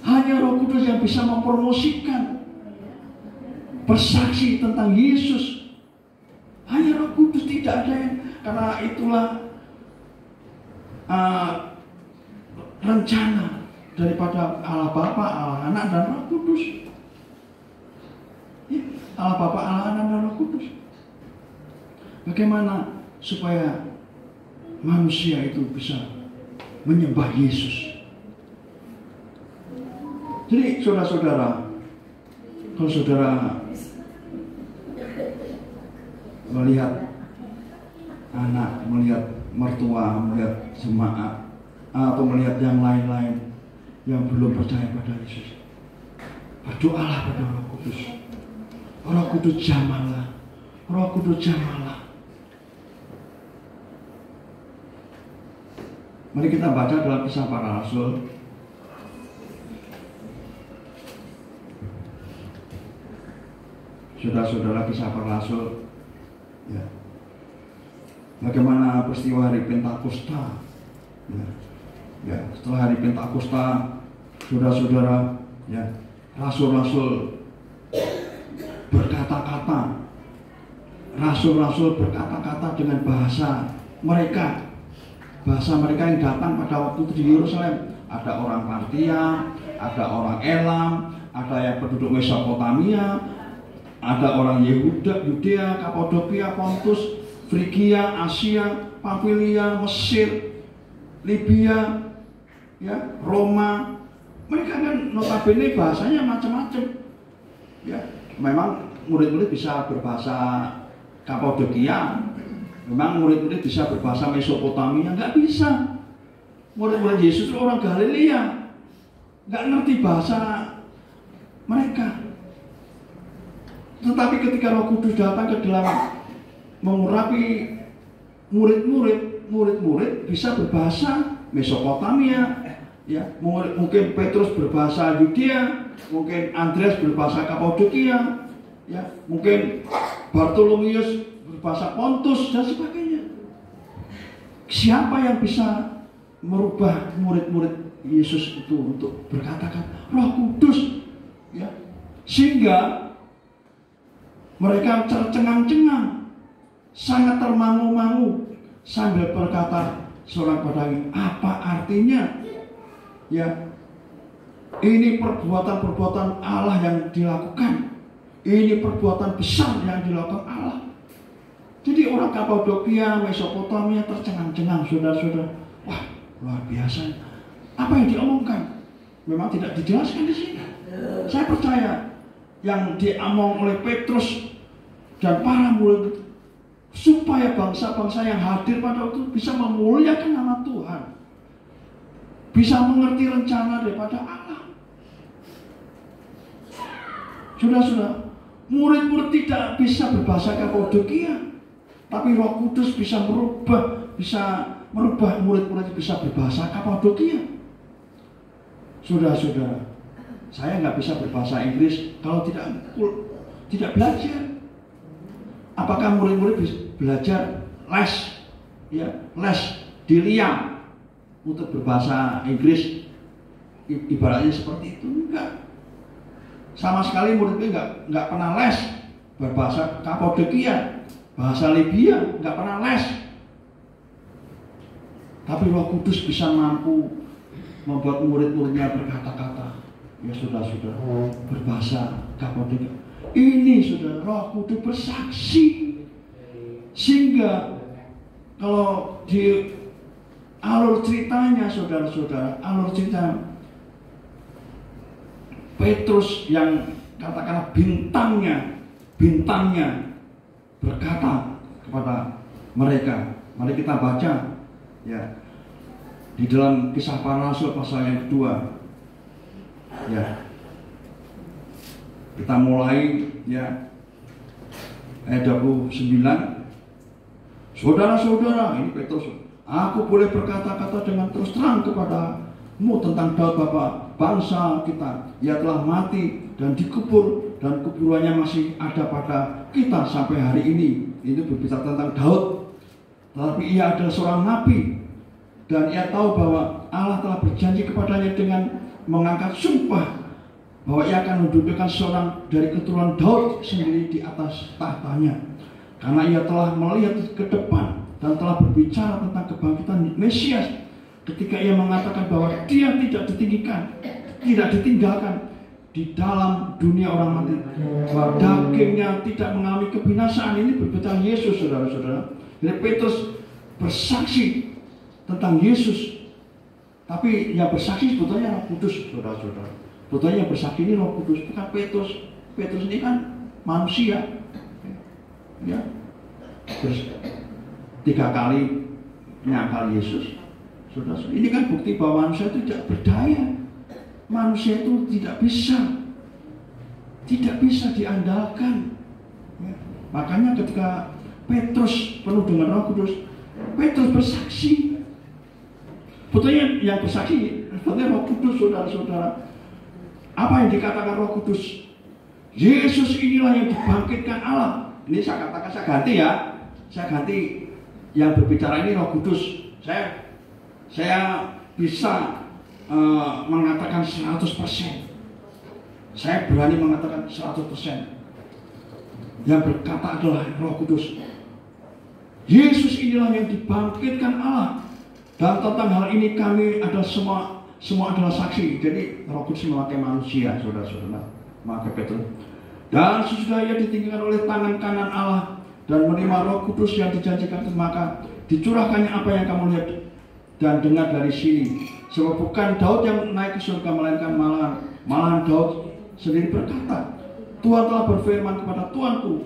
Speaker 6: Hanya Roh Kudus yang bisa mempromosikan, bersaksi tentang Yesus. Hanya Roh Kudus, tidak ada yang, karena itulah rencana daripada Allah Bapa, Allah Anak dan Roh Kudus. Ya, Allah Bapa, Allah Anak dan Roh Kudus. Bagaimana supaya manusia itu bisa menyembah Yesus? Jadi saudara-saudara, kalau saudara melihat anak, melihat mertua, melihat jemaat, atau melihat yang lain-lain yang belum percaya pada Yesus, berdoalah pada Roh Kudus. Roh Kudus jamalah, Roh Kudus jamalah. Mari kita baca dalam Kisah Para Rasul. Saudara-saudara, Kisah Para Rasul. Ya. Bagaimana peristiwa hari Pentakosta? Ya, setelah hari Pentakosta, saudara-saudara, ya, rasul-rasul berkata-kata. Rasul-rasul berkata-kata dengan bahasa mereka. Bahasa mereka yang datang pada waktu itu di Yerusalem. Ada orang Partia, ada orang Elam, ada yang penduduk Mesopotamia, ada orang Yehuda, Yudea, Kapadokia, Pontus, Frigia, Asia, Pamfilia, Mesir, Libya, ya, Roma. Mereka kan notabene bahasanya macam-macam. Ya, memang murid-murid bisa berbahasa Kapadokia. Memang murid-murid bisa berbahasa Mesopotamia, nggak bisa. Murid-murid Yesus itu orang Galilea, nggak ngerti bahasa mereka. Tetapi ketika Roh Kudus datang ke dalam mengurapi murid-murid bisa berbahasa Mesopotamia. Ya, mungkin Petrus berbahasa Yudea, mungkin Andreas berbahasa Kapadokia, ya, mungkin Bartolomeus berbahasa Pontus dan sebagainya. Siapa yang bisa merubah murid-murid Yesus itu untuk berkata-kata? Roh Kudus, ya. Sehingga mereka tercengang-cengang, sangat termangu-mangu sambil berkata seorang pedagang, apa artinya? Ya, ini perbuatan-perbuatan Allah yang dilakukan. Ini perbuatan besar yang dilakukan Allah. Jadi orang Kapadokia, Mesopotamia tercengang-cengang, saudara-saudara. Wah, luar biasa. Apa yang diomongkan? Memang tidak dijelaskan di sini. Saya percaya yang diomong oleh Petrus dan para murid supaya bangsa-bangsa yang hadir pada waktu itu bisa memuliakan nama Tuhan, bisa mengerti rencana daripada Allah. Saudara-saudara, murid-murid tidak bisa berbahasa Kapadokia, tapi Roh Kudus bisa merubah, bisa merubah murid-murid bisa berbahasa Kapadokia. Saudara-saudara, saya nggak bisa berbahasa Inggris kalau tidak belajar. Apakah murid-murid bisa belajar les, ya, les di Liam untuk berbahasa Inggris? Ibaratnya seperti itu, enggak. Sama sekali muridnya nggak pernah les berbahasa Kapadokia, bahasa Libya, nggak pernah les. Tapi Roh Kudus bisa mampu membuat murid-muridnya berkata-kata, ya saudara-saudara, berbahasa Kapadokia. Ini saudara, Roh Kudus bersaksi. Sehingga kalau di alur ceritanya saudara-saudara, alur cerita Petrus yang katakanlah bintangnya berkata kepada mereka. Mari kita baca ya di dalam Kisah Para Rasul pasal yang kedua. Ya. Kita mulai ya ayat 29. Saudara-saudara, ini Petrus, aku boleh berkata-kata dengan terus terang kepadamu tentang Daud Bapa bangsa kita. Ia telah mati dan dikubur, dan kuburannya masih ada pada kita sampai hari ini. Itu berbicara tentang Daud. Tetapi ia adalah seorang nabi, dan ia tahu bahwa Allah telah berjanji kepadanya dengan mengangkat sumpah bahwa ia akan mendudukkan seorang dari keturunan Daud sendiri di atas tahtanya. Karena ia telah melihat ke depan dan telah berbicara tentang kebangkitan Mesias, ketika ia mengatakan bahwa dia tidak ditinggalkan di dalam dunia orang mati, bahwa dagingnya tidak mengalami kebinasaan. Ini berbicara Yesus, saudara-saudara. Jadi Petrus bersaksi tentang Yesus, tapi yang bersaksi sebetulnya Roh Kudus, saudara-saudara. Sebetulnya yang bersaksi ini Roh Kudus, bukan Petrus. Petrus ini kan manusia, ya. Terus 3 kali menyangkal Yesus, saudara-saudara. Ini kan bukti bahwa manusia itu tidak berdaya. Manusia itu tidak bisa diandalkan. Ya. Makanya ketika Petrus penuh dengan Roh Kudus, Petrus bersaksi. Betulnya yang bersaksi sebetulnya Roh Kudus, saudara-saudara. Apa yang dikatakan Roh Kudus? Yesus inilah yang dibangkitkan Allah. Ini saya katakan, saya ganti ya. Saya ganti yang berbicara ini Roh Kudus. Saya bisa mengatakan 100%. Saya berani mengatakan 100%. Yang berkata adalah Roh Kudus. Yesus inilah yang dibangkitkan Allah. Dan tentang hal ini kami adalah semua adalah saksi. Jadi Roh Kudus memakai manusia, saudara-saudara, memakai Petrus. Dan sesudah ia ditinggalkan oleh tangan kanan Allah dan menerima Roh Kudus yang dijanjikan, maka dicurahkannya apa yang kamu lihat dan dengar dari sini. Sebab bukan Daud yang naik ke surga, melainkan malahan Daud sendiri berkata, Tuhan telah berfirman kepada Tuanku,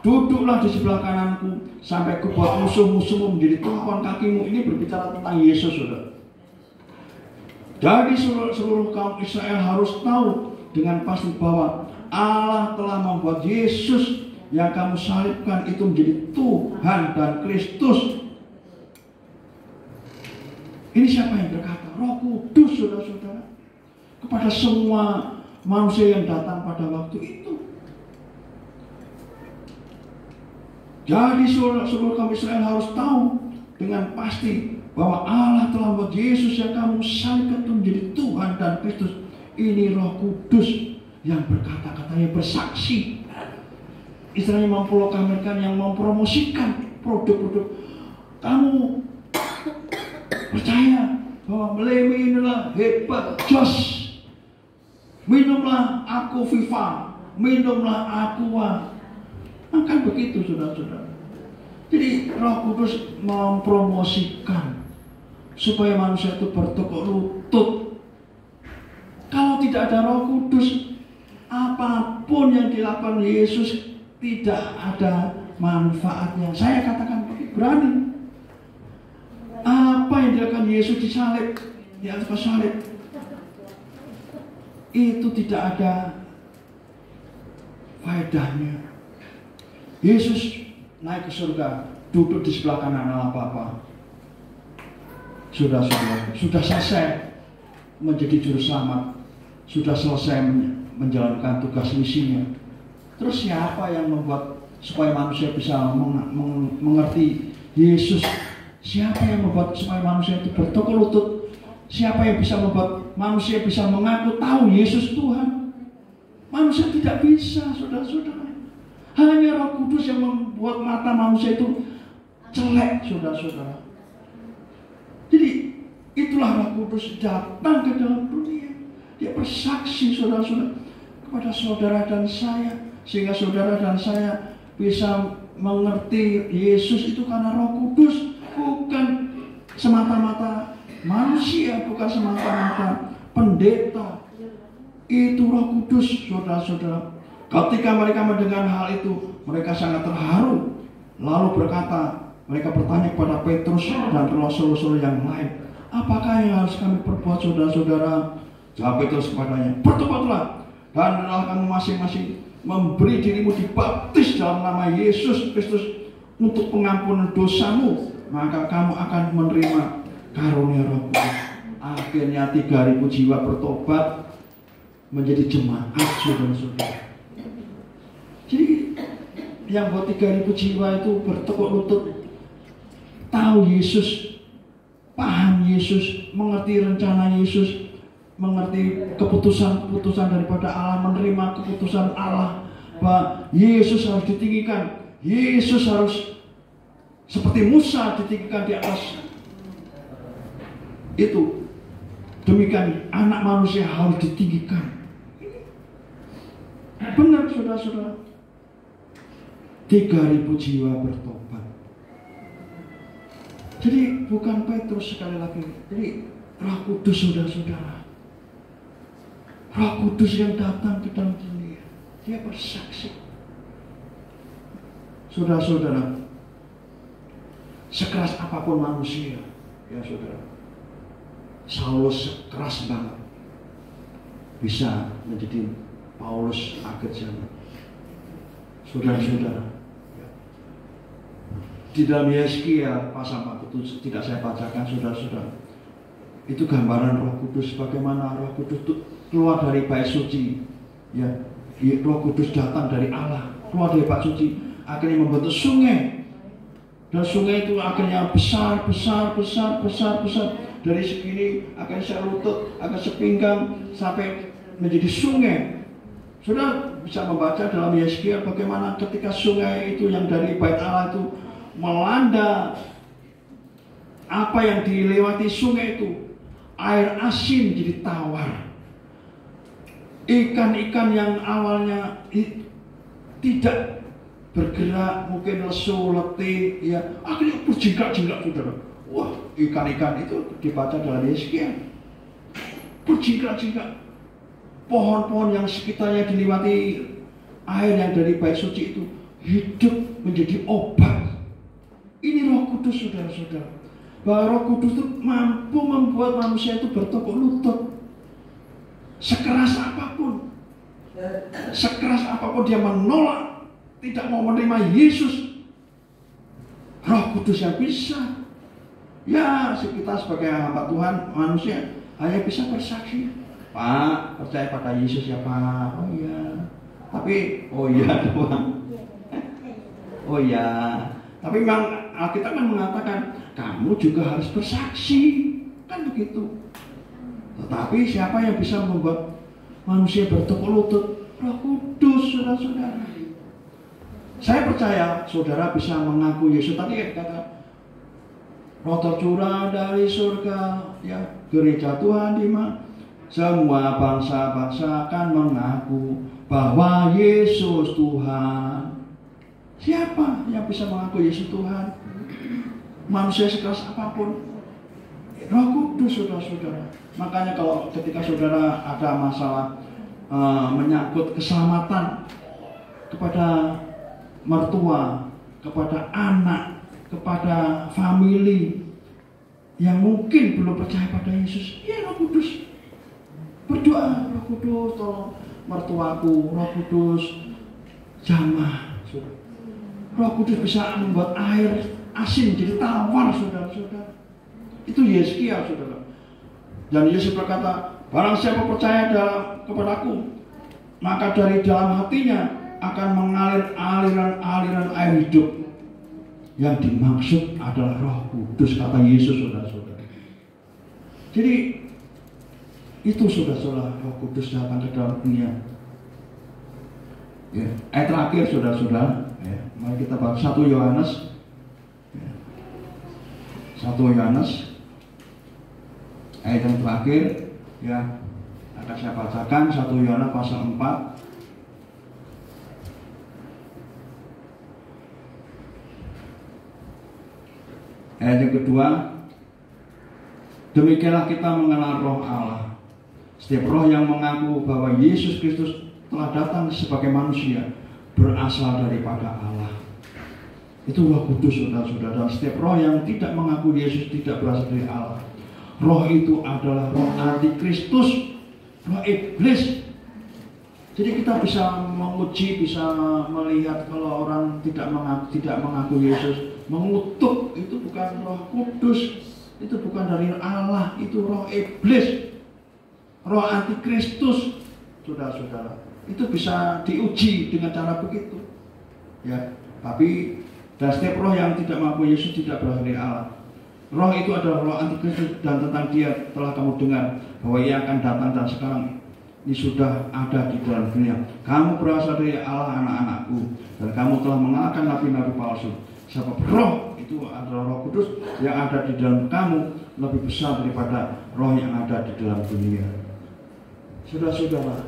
Speaker 6: duduklah di sebelah kananku sampai kubuat musuh-musuhmu menjadi tumpuan kakimu. Ini berbicara tentang Yesus, saudara. Jadi seluruh kaum Israel harus tahu dengan pasti bahwa Allah telah membuat Yesus yang kamu salibkan itu menjadi Tuhan dan Kristus. Ini siapa yang berkata? Roh Kudus, saudara-saudara, kepada semua manusia yang datang pada waktu itu. Jadi seluruh kaum Israel harus tahu dengan pasti bahwa Allah telah membuat Yesus yang kamu salibkan itu menjadi Tuhan dan Kristus. Ini Roh Kudus yang berkata-kata, yang bersaksi. Istilahnya memproklamirkan, yang mempromosikan produk-produk. Kamu percaya bahwa Melemi inilah hebat, jos. Minumlah aku Viva, minumlah Aqua. Kan begitu, saudara-saudara. Jadi Roh Kudus mempromosikan supaya manusia itu bertekuk lutut. Kalau tidak ada Roh Kudus, apapun yang dilakukan Yesus tidak ada manfaatnya. Saya katakan berani. Apa yang dilakukan Yesus disalib, di atas salib, itu tidak ada faedahnya. Yesus naik ke surga, duduk di sebelah kanan Allah Bapa. saudara-saudara, sudah selesai menjadi juru selamat, sudah selesai menjalankan tugas misinya. Terus siapa yang membuat supaya manusia bisa mengerti Yesus? Siapa yang membuat supaya manusia itu bertekuk lutut? Siapa yang bisa membuat manusia bisa mengaku tahu Yesus Tuhan? Manusia tidak bisa, saudara-saudara. Hanya Roh Kudus yang membuat mata manusia itu jelek, saudara-saudara. Jadi itulah Roh Kudus datang ke dalam dunia. Dia bersaksi, saudara-saudara, kepada saudara dan saya, sehingga saudara dan saya bisa mengerti Yesus itu karena Roh Kudus, bukan semata-mata manusia, bukan semata-mata pendeta. Itu Roh Kudus, saudara-saudara. Ketika mereka mendengar hal itu, mereka sangat terharu. Lalu mereka bertanya kepada Petrus dan rasul-rasul yang lain, apakah yang harus kami perbuat, saudara-saudara? Jawab Petrus kepadanya, bertobatlah dan hendaklah kamu masing-masing memberi dirimu dibaptis dalam nama Yesus Kristus untuk pengampunan dosamu, maka kamu akan menerima karunia Roh Kudus. Akhirnya 3.000 jiwa bertobat menjadi jemaat, saudara-saudara. Jadi yang buat 3.000 jiwa itu bertekuk lutut, tahu Yesus, paham Yesus, mengerti rencana Yesus, mengerti keputusan daripada Allah, menerima keputusan Allah bahwa Yesus harus ditinggikan, Yesus harus seperti Musa ditinggikan di atas itu. Demikian anak manusia harus ditinggikan. Benar, saudara-saudara. 3.000 jiwa bertobat. Jadi bukan Petrus, sekali lagi. Jadi Roh Kudus, saudara-saudara. Roh Kudus yang datang ke dalam dunia. Dia bersaksi. Saudara-saudara, sekeras apapun manusia, ya saudara, Saulus sekeras banget, bisa menjadi Paulus akhir zaman. Saudara-saudara, di dalam Yesaya pasal 47 tidak saya bacakan, saudara-saudara. Itu gambaran Roh Kudus, bagaimana Roh Kudus itu keluar dari bait suci, ya. Roh Kudus datang dari Allah, keluar dari bait suci, akhirnya membentuk sungai. Dan sungai itu akhirnya besar. Dari segini akan selutut, akan sepinggang, sampai menjadi sungai. Sudah bisa membaca dalam Yesaya bagaimana ketika sungai itu yang dari bait Allah itu melanda apa yang dilewati sungai itu, air asin jadi tawar. Ikan-ikan yang awalnya tidak bergerak, mungkin lesu, letih, ya, akhirnya berjingkrak-jingkrak, saudara. Wah, ikan-ikan itu dibaca dalam Yesaya berjingkrak-jingkrak. Pohon-pohon yang sekitarnya dilewati air yang dari bait suci itu hidup menjadi obat. Ini Roh Kudus, saudara-saudara. Bahwa Roh Kudus itu mampu membuat manusia itu bertekuk lutut. Sekeras apapun dia menolak, tidak mau menerima Yesus, Roh Kudus yang bisa. Ya, kita sebagai hamba Tuhan, manusia hanya bisa bersaksi. Pak, percaya pada Yesus ya Pak. Oh iya. Tapi, oh iya doang. Oh iya. Tapi memang Alkitab kan mengatakan kamu juga harus bersaksi, kan begitu. Tetapi siapa yang bisa membuat manusia bertekuk lutut? Roh Kudus, saudara-saudara. Saya percaya saudara bisa mengaku Yesus. Tadi kata Roh tercurah dari surga, ya, gereja Tuhan di mana semua bangsa-bangsa akan mengaku bahwa Yesus Tuhan. Siapa yang bisa mengaku Yesus Tuhan? Manusia sekeras apapun, Roh Kudus, saudara-saudara. Makanya kalau ketika saudara ada masalah menyangkut keselamatan kepada mertua, kepada anak, kepada famili yang mungkin belum percaya pada Yesus, ya Roh Kudus. Berdoa, Roh Kudus tolong mertuaku, Roh Kudus jamah. Roh Kudus bisa membuat air asin jadi tawar, saudara-saudara. Itu Yeskiel, saudara. Dan Yesus berkata, barang siapa percaya kepadaku, maka dari dalam hatinya akan mengalir aliran-aliran air hidup. Yang dimaksud adalah Roh Kudus, kata Yesus, saudara-saudara. Jadi itu saudara-saudara, Roh Kudus datang ke dalam dunia. Ya, ayat terakhir saudara-saudara, ya, mari kita baca 1 Yohanes. 1 Yohanes ayat yang terakhir, ya, akan saya bacakan 1 Yohanes pasal 4. Ayat yang kedua, demikianlah kita mengenal Roh Allah. Setiap roh yang mengaku bahwa Yesus Kristus telah datang sebagai manusia berasal daripada Allah. Itu Roh Kudus, saudara-saudara. Dan setiap roh yang tidak mengaku Yesus tidak berasal dari Allah. Roh itu adalah roh antikristus, roh iblis. Jadi kita bisa menguji, bisa melihat kalau orang tidak mengaku Yesus, mengutuk, itu bukan Roh Kudus, itu bukan dari Allah, itu roh iblis, roh antikristus, saudara-saudara. Itu bisa diuji dengan cara begitu, ya. Tapi dan setiap roh yang tidak mengaku Yesus tidak berasal dari Allah. Roh itu adalah roh antikristus, dan tentang dia telah kamu dengar bahwa ia akan datang dan sekarang ini sudah ada di dalam dunia. Kamu berasal dari Allah, anak-anakku, dan kamu telah mengalahkan nabi-nabi palsu. Sebab roh itu adalah Roh Kudus yang ada di dalam kamu lebih besar daripada roh yang ada di dalam dunia. Saudara-saudara,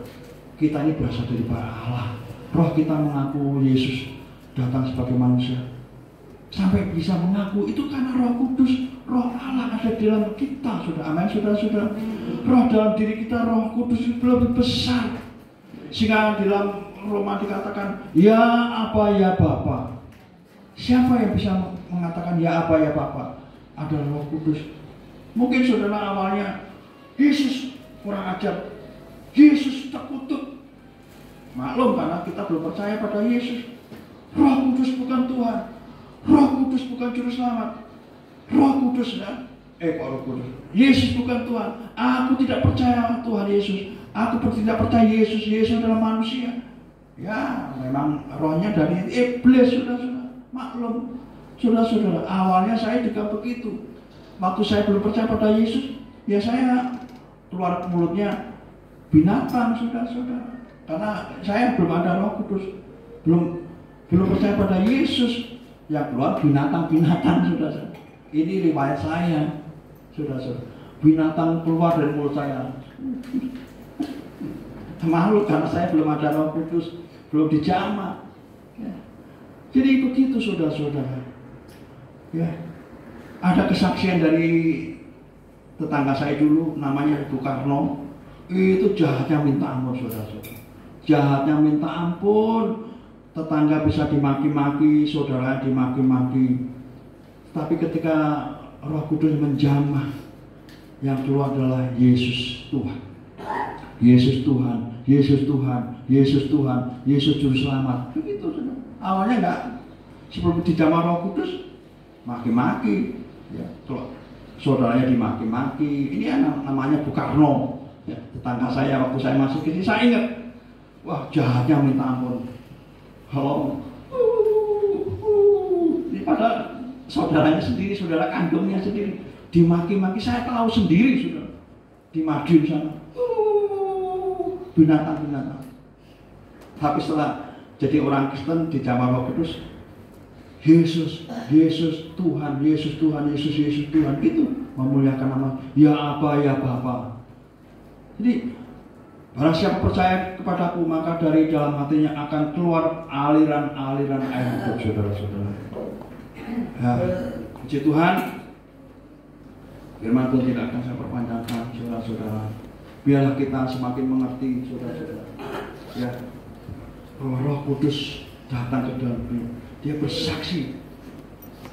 Speaker 6: kita ini berasal daripada Allah. Roh kita mengaku Yesus datang sebagai manusia, sampai bisa mengaku itu karena Roh Kudus, Roh Allah ada di dalam kita, saudara. Amin, saudara-saudara. Roh dalam diri kita, Roh Kudus itu lebih besar. Sehingga di dalam Roma dikatakan, ya apa ya Bapa. Siapa yang bisa mengatakan ya apa ya Bapa? Adalah Roh Kudus. Mungkin saudara awalnya Yesus kurang ajar, Yesus terkutuk. Maklum karena kita belum percaya pada Yesus. Roh Kudus bukan Tuhan, Roh Kudus bukan Juru Selamat, Roh Kudus ya. Roh Kudus. Yesus bukan Tuhan. Aku tidak percaya Tuhan Yesus. Aku tidak percaya Yesus. Yesus adalah manusia. Ya, memang rohnya dari iblis, saudara-saudara. Maklum, saudara-saudara. Awalnya saya juga begitu. Waktu saya belum percaya pada Yesus, ya saya keluar mulutnya binatang, saudara-saudara. Karena saya belum ada Roh Kudus, belum percaya pada Yesus, yang keluar binatang-binatang, saudara-saudara. Ini riwayat saya, saudara-saudara. Binatang keluar dari mulut saya. Malu karena saya belum ada Roh Kudus, belum dijamah. Ya. Jadi begitu, saudara-saudara. Ya, ada kesaksian dari tetangga saya dulu, namanya Ibu Karno. Itu jahatnya minta ampun, saudara-saudara. Jahatnya minta ampun. Tetangga bisa dimaki-maki, saudara dimaki-maki. Tapi ketika Roh Kudus menjamah, yang keluar adalah Yesus Tuhan. Yesus Tuhan, Yesus Tuhan, Yesus Tuhan, Yesus Juru Selamat. Begitu, saudara. Awalnya enggak, sebelum dijamah Roh Kudus, maki-maki. Ya, saudaranya dimaki-maki. Ini namanya Bu Karno. Ya, tetangga saya waktu saya masih kecil, saya ingat. Wah, jahatnya minta ampun. Halo. Ini pada saudaranya sendiri, saudara kandungnya sendiri dimaki-maki. Saya tahu sendiri, saudara. Di Madiun sana. Binatang-binatang. Tapi setelah jadi orang Kristen dijamah Roh Kudus, Yesus, Yesus Tuhan, Yesus Tuhan, Yesus, Yesus Tuhan, gitu memuliakan nama. Ya apa ya Bapa. Jadi barang siapa percaya kepadaku, maka dari dalam hatinya akan keluar aliran-aliran air hidup, saudara-saudara. Ya, puji Tuhan. Firman Tuhan tidak akan saya perpanjangkan, saudara-saudara. Biarlah kita semakin mengerti, saudara-saudara. Ya, Roh Kudus datang ke dalam dunia. Dia bersaksi,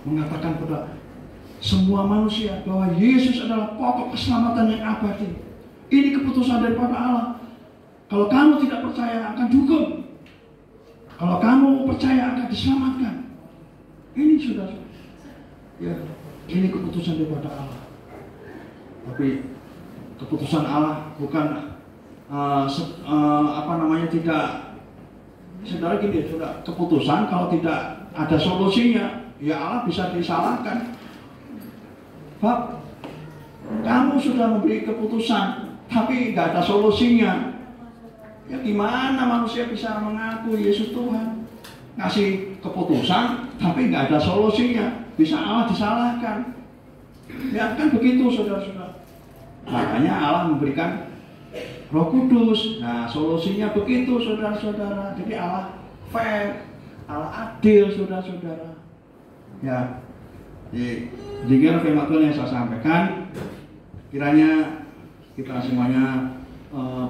Speaker 6: mengatakan kepada semua manusia bahwa Yesus adalah pokok keselamatan yang abadi. Ini keputusan daripada Allah. Kalau kamu tidak percaya akan dihukum. Kalau kamu percaya akan diselamatkan. Ini sudah, ya, ini keputusan daripada Allah. Tapi keputusan Allah bukan tidak. Saudara gini, saudara, keputusan kalau tidak ada solusinya, ya Allah bisa disalahkan. Bab, kamu sudah memberi keputusan, tapi nggak ada solusinya. Ya gimana manusia bisa mengaku Yesus Tuhan? Ngasih keputusan, tapi nggak ada solusinya, bisa Allah disalahkan. Ya kan begitu, saudara-saudara. Makanya Allah memberikan Roh Kudus. Nah, solusinya begitu, saudara-saudara. Jadi Allah fair, Allah adil, saudara-saudara. Ya, jadi firman Tuhan yang saya sampaikan, kiranya kita semuanya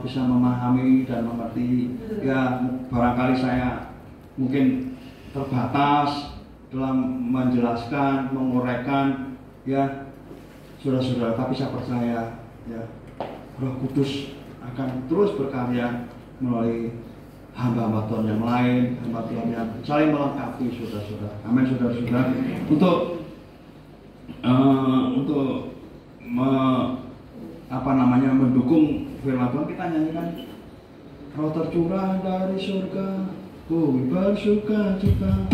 Speaker 6: bisa memahami dan mengerti. Ya, barangkali saya mungkin terbatas dalam menjelaskan, menguraikan, ya, saudara-saudara. Tapi saya percaya, ya, Roh Kudus akan terus berkarya melalui hamba-hamba Tuhan yang lain, hamba Tuhan yang saling melengkapi, saudara-saudara. Amin, saudara-saudara. Untuk mendukung firman Tuhan, kita nyanyikan Roh tercurah dari surga, ku bersuka cita.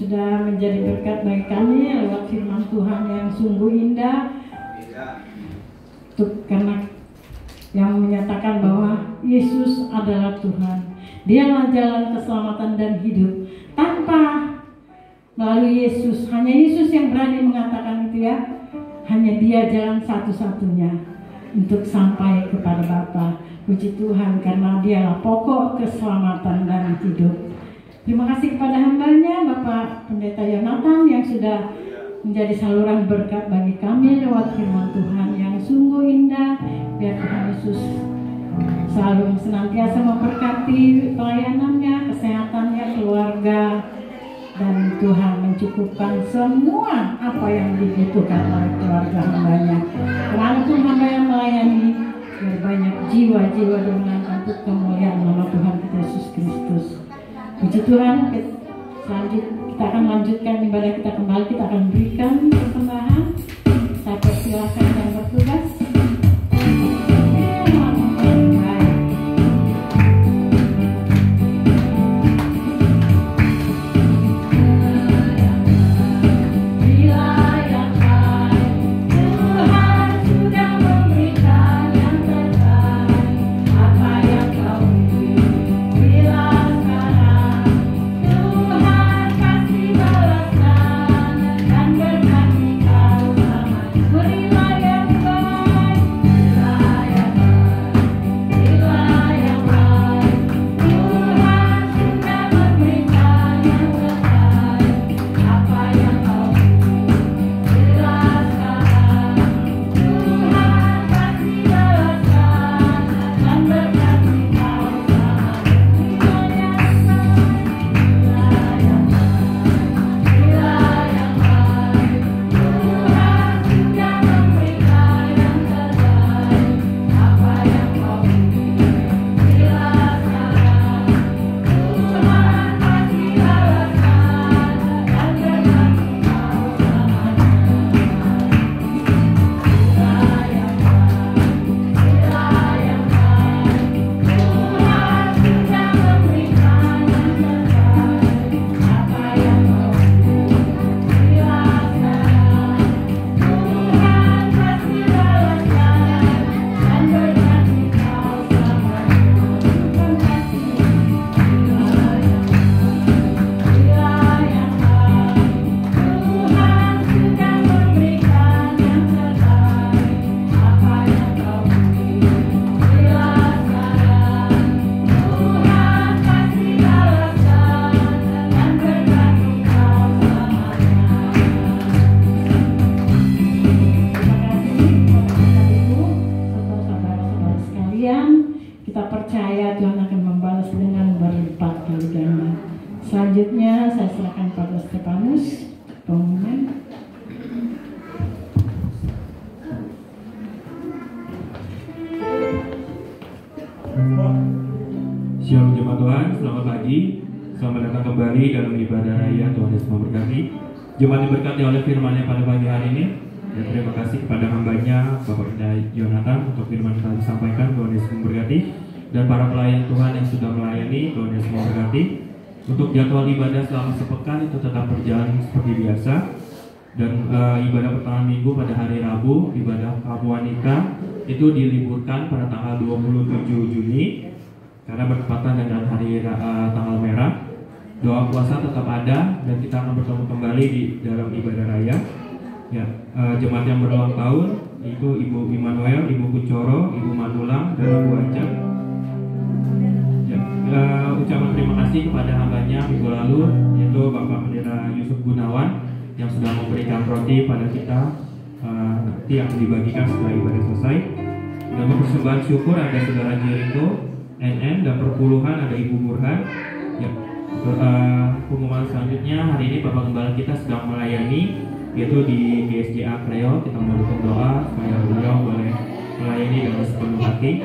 Speaker 3: sudah menjadi berkat bagi kami lewat firman Tuhan yang sungguh indah. Karena yang menyatakan bahwa Yesus adalah Tuhan. Dialah jalan keselamatan dan hidup. Tanpa melalui Yesus, hanya Yesus yang berani mengatakan itu ya. Hanya Dia jalan satu-satunya untuk sampai kepada Bapa. Puji Tuhan karena Dialah pokok keselamatan dan hidup. Terima kasih kepada hambanya Bapak Pendeta Yonatan yang sudah menjadi saluran berkat bagi kami lewat firman Tuhan yang sungguh indah. Biar Tuhan Yesus selalu senantiasa memberkati pelayanannya, kesehatannya, keluarga, dan Tuhan mencukupkan semua apa yang dibutuhkan oleh keluarga hambanya. Walaupun hamba yang melayani, biar banyak jiwa-jiwa dimenangkan untuk kemuliaan nama Tuhan kita Yesus Kristus. Puji Tuhan, kita akan lanjutkan ibadah kita kembali. Kita akan berikan persembahan. Saya persilahkan yang bertugas.
Speaker 7: Berilah ya ibadah raya. Tuhan Yesus memberkati. Jemaat diberkati oleh firman-Nya pada pagi hari ini. Dan terima kasih kepada hambanya Bapak Indah Jonathan untuk firman yang telah disampaikan. Tuhan Yesus memberkati. Dan para pelayan Tuhan yang sudah melayani, Tuhan Yesus memberkati. Untuk jadwal ibadah selama sepekan itu tetap berjalan seperti biasa. Dan ibadah pertengahan minggu pada hari Rabu, ibadah kaum wanita itu diliburkan pada tanggal 27 Juni karena bertepatan dengan hari tanggal merah. Doa puasa tetap ada dan kita akan bertemu kembali di dalam ibadah raya. Ya, jemaat yang berulang tahun itu Ibu Immanuel, Ibu Kucoro, Ibu Manulang, dan Ibu Aja. Ya, ucapan terima kasih kepada hambanya minggu lalu yaitu Bapak Pendeta Yusuf Gunawan yang sudah memberikan roti pada kita nanti yang dibagikan setelah ibadah selesai. Dan persembahan syukur ada Saudara Jericho, NN, dan perpuluhan ada Ibu Burhan. Ya, pengumuman selanjutnya hari ini Bapak Gembala kita sedang melayani yaitu di GSJA Kreo. Kita mau dukung doa supaya beliau boleh melayani dengan sepenuh hati.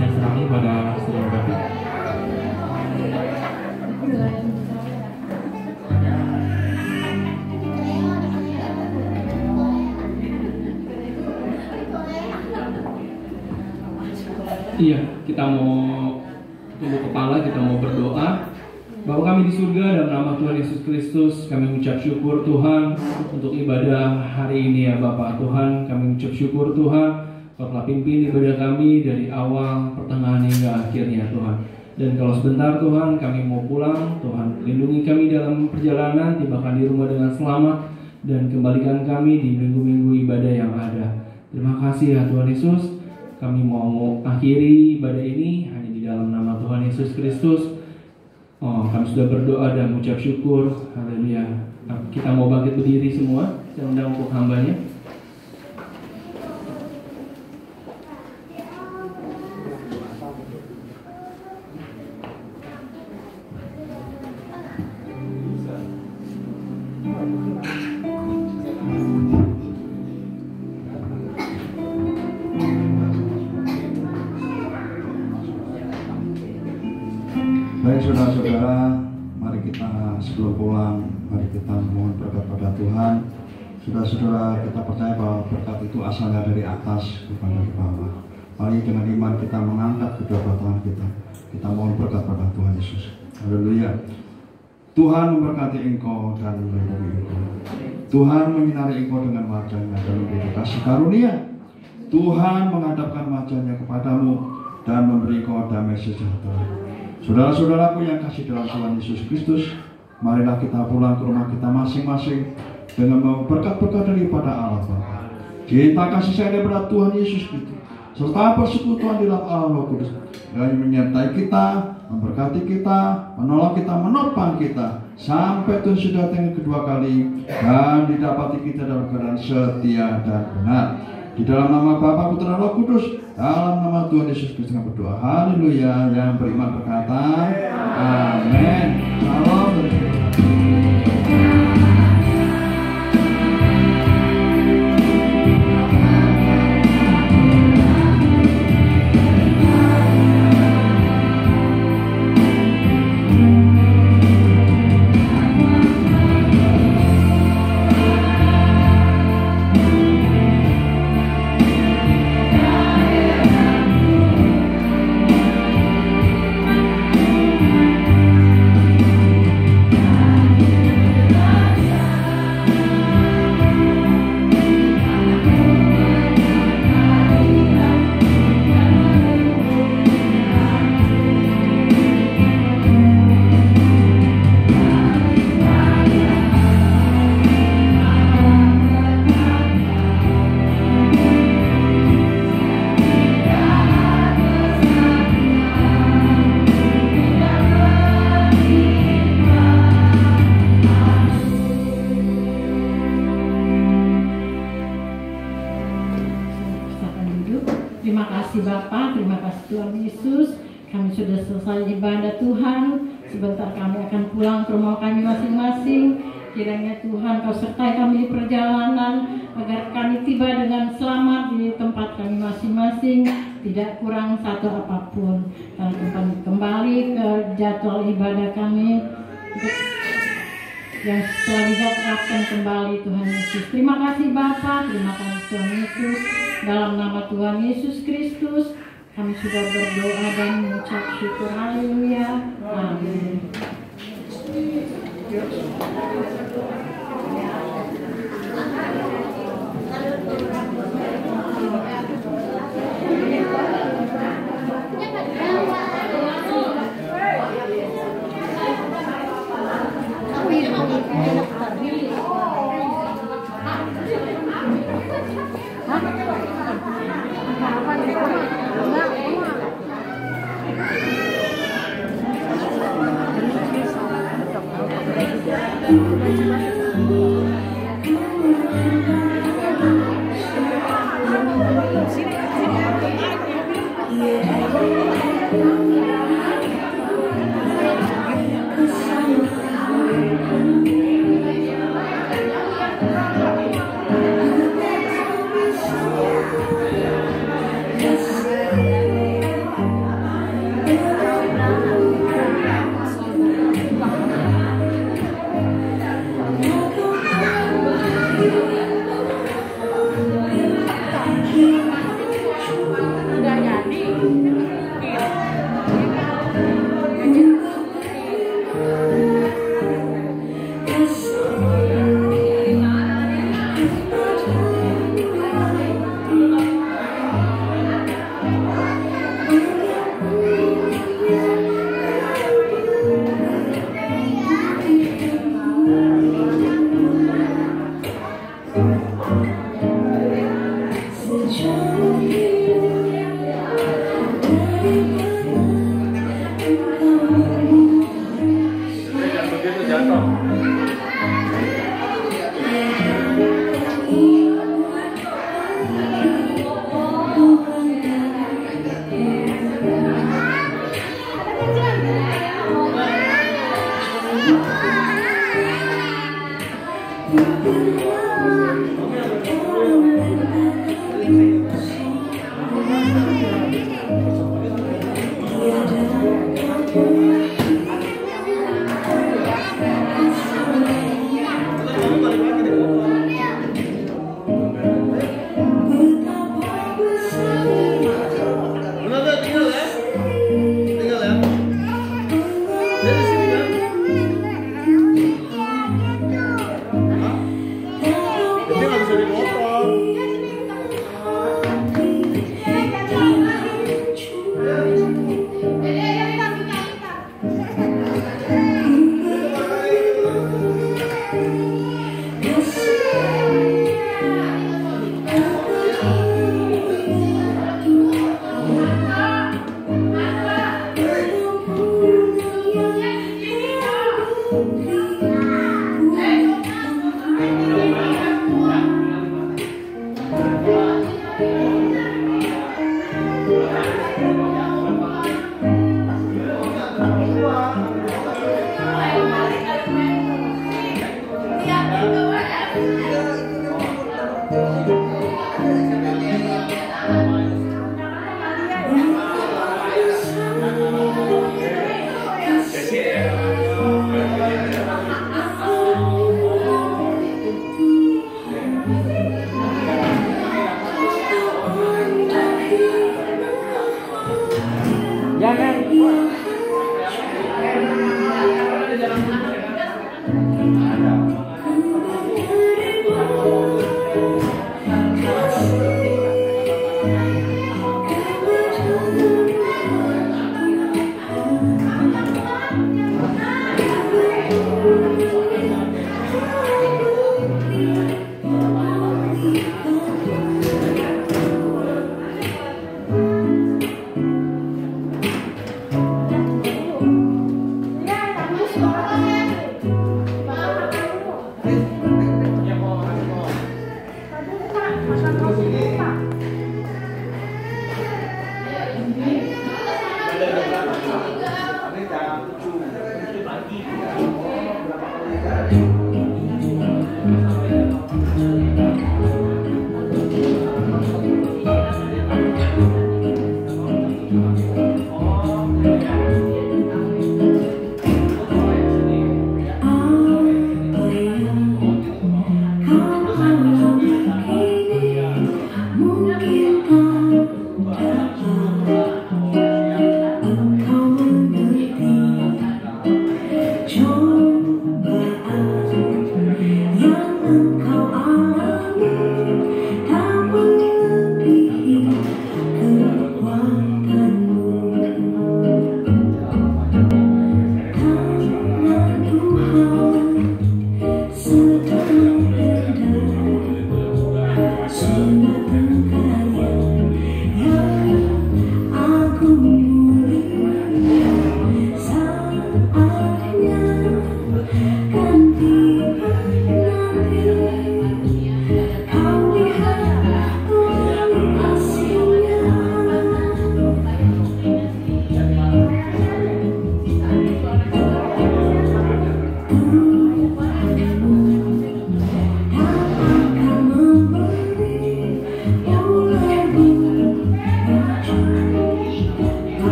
Speaker 7: Saya serahkan pada Saudara Bapak.
Speaker 2: Iya, kita mau tunduk kepala, kita mau berdoa. Bapa kami di surga, dalam nama Tuhan Yesus Kristus, kami mengucap syukur Tuhan untuk ibadah hari ini ya Bapak. Tuhan, kami mengucap syukur Tuhan, Kau telah pimpin ibadah kami dari awal, pertengahan hingga akhirnya Tuhan. Dan kalau sebentar Tuhan, kami mau pulang, Tuhan lindungi kami dalam perjalanan, tibakan di rumah dengan selamat, dan kembalikan kami di minggu-minggu ibadah yang ada. Terima kasih ya Tuhan Yesus. Kami mau akhiri ibadah ini hanya di dalam nama Tuhan Yesus Kristus. Kami sudah berdoa dan mengucap syukur. Haleluya. Kita mau bangkit berdiri semua. Saya undang untuk hambanya.
Speaker 6: Baik saudara-saudara, mari kita sebelum pulang, mari kita mohon berkat pada Tuhan. Saudara-saudara, kita percaya bahwa berkat itu asalnya dari atas, bukan dari bawah. Mari dengan iman kita mengangkat kedua tangan kita. Kita mohon berkat pada Tuhan Yesus. Haleluya. Tuhan memberkati engkau dan melindungi engkau. Tuhan menyinari engkau dengan wajah-Nya dan memberi kasih karunia. Tuhan menghadapkan wajah-Nya kepadamu dan memberi engkau damai sejahtera. Saudara-saudaraku yang kasih dalam Tuhan Yesus Kristus, marilah kita pulang ke rumah kita masing-masing dengan membawa berkat-berkat daripada Allah Bapa, cinta kasih sayang daripada Tuhan Yesus Kristus, serta persekutuan di dalam Allah Roh Kudus yang menyertai kita, memberkati kita, menolong kita, menopang kita sampai Tuhan sudah datang kedua kali dan didapati kita dalam keadaan setia dan benar. Di dalam nama Bapa, Putra, Roh Kudus, dalam nama Tuhan Yesus Kristus kami berdoa. Haleluya. Yang beriman berkata, amin. Salam.
Speaker 3: Sudah selesai ibadah Tuhan, sebentar kami akan pulang ke rumah kami masing-masing. Kiranya Tuhan Kau sertai kami di perjalanan, agar kami tiba dengan selamat di tempat kami masing-masing, tidak kurang satu apapun. Kami kembali ke jadwal ibadah kami. yang telah dinyatakan kembali Tuhan Yesus. Terima kasih Bapa, terima kasih Tuhan Yesus. Dalam nama Tuhan Yesus Kristus kami sudah berdoa dan mengucap syukur. Haleluya. Amin.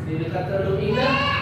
Speaker 2: Di dekat Teluk Indah.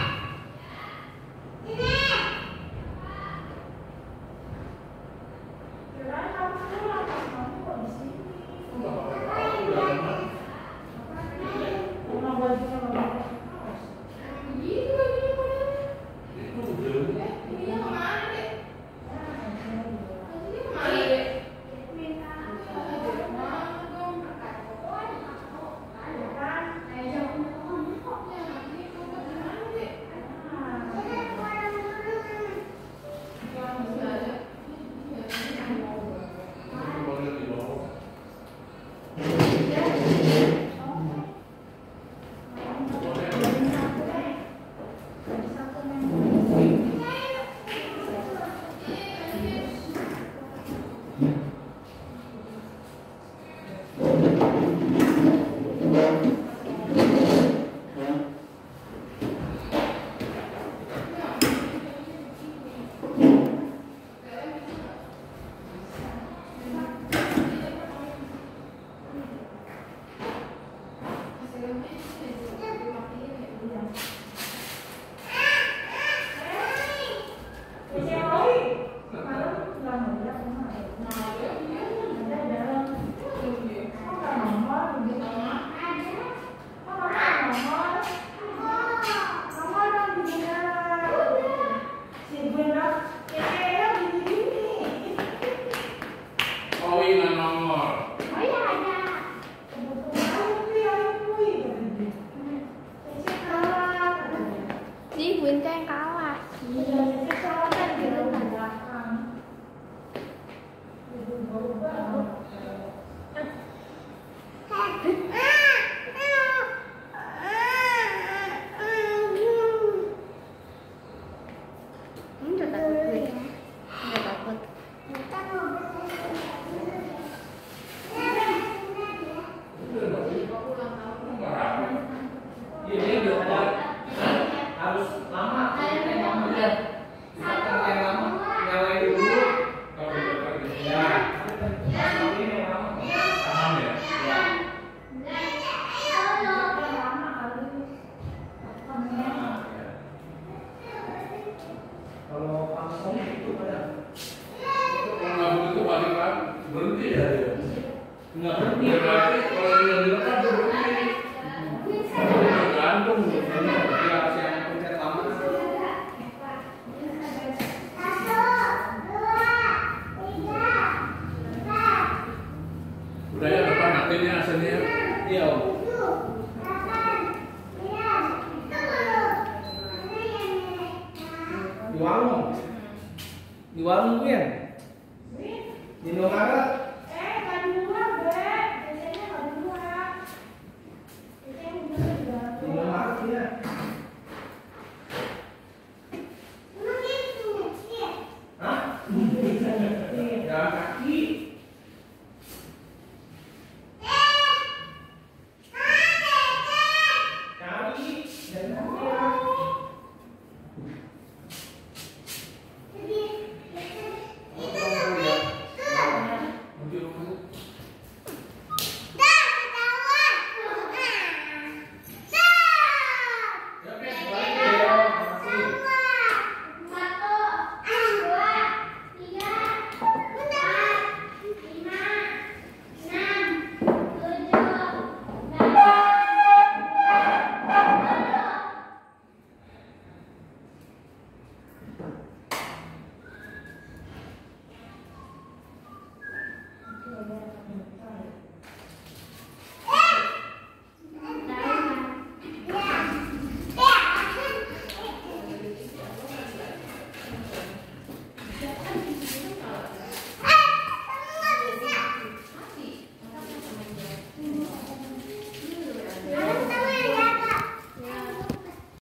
Speaker 2: Di warung gue ya? Di Nogara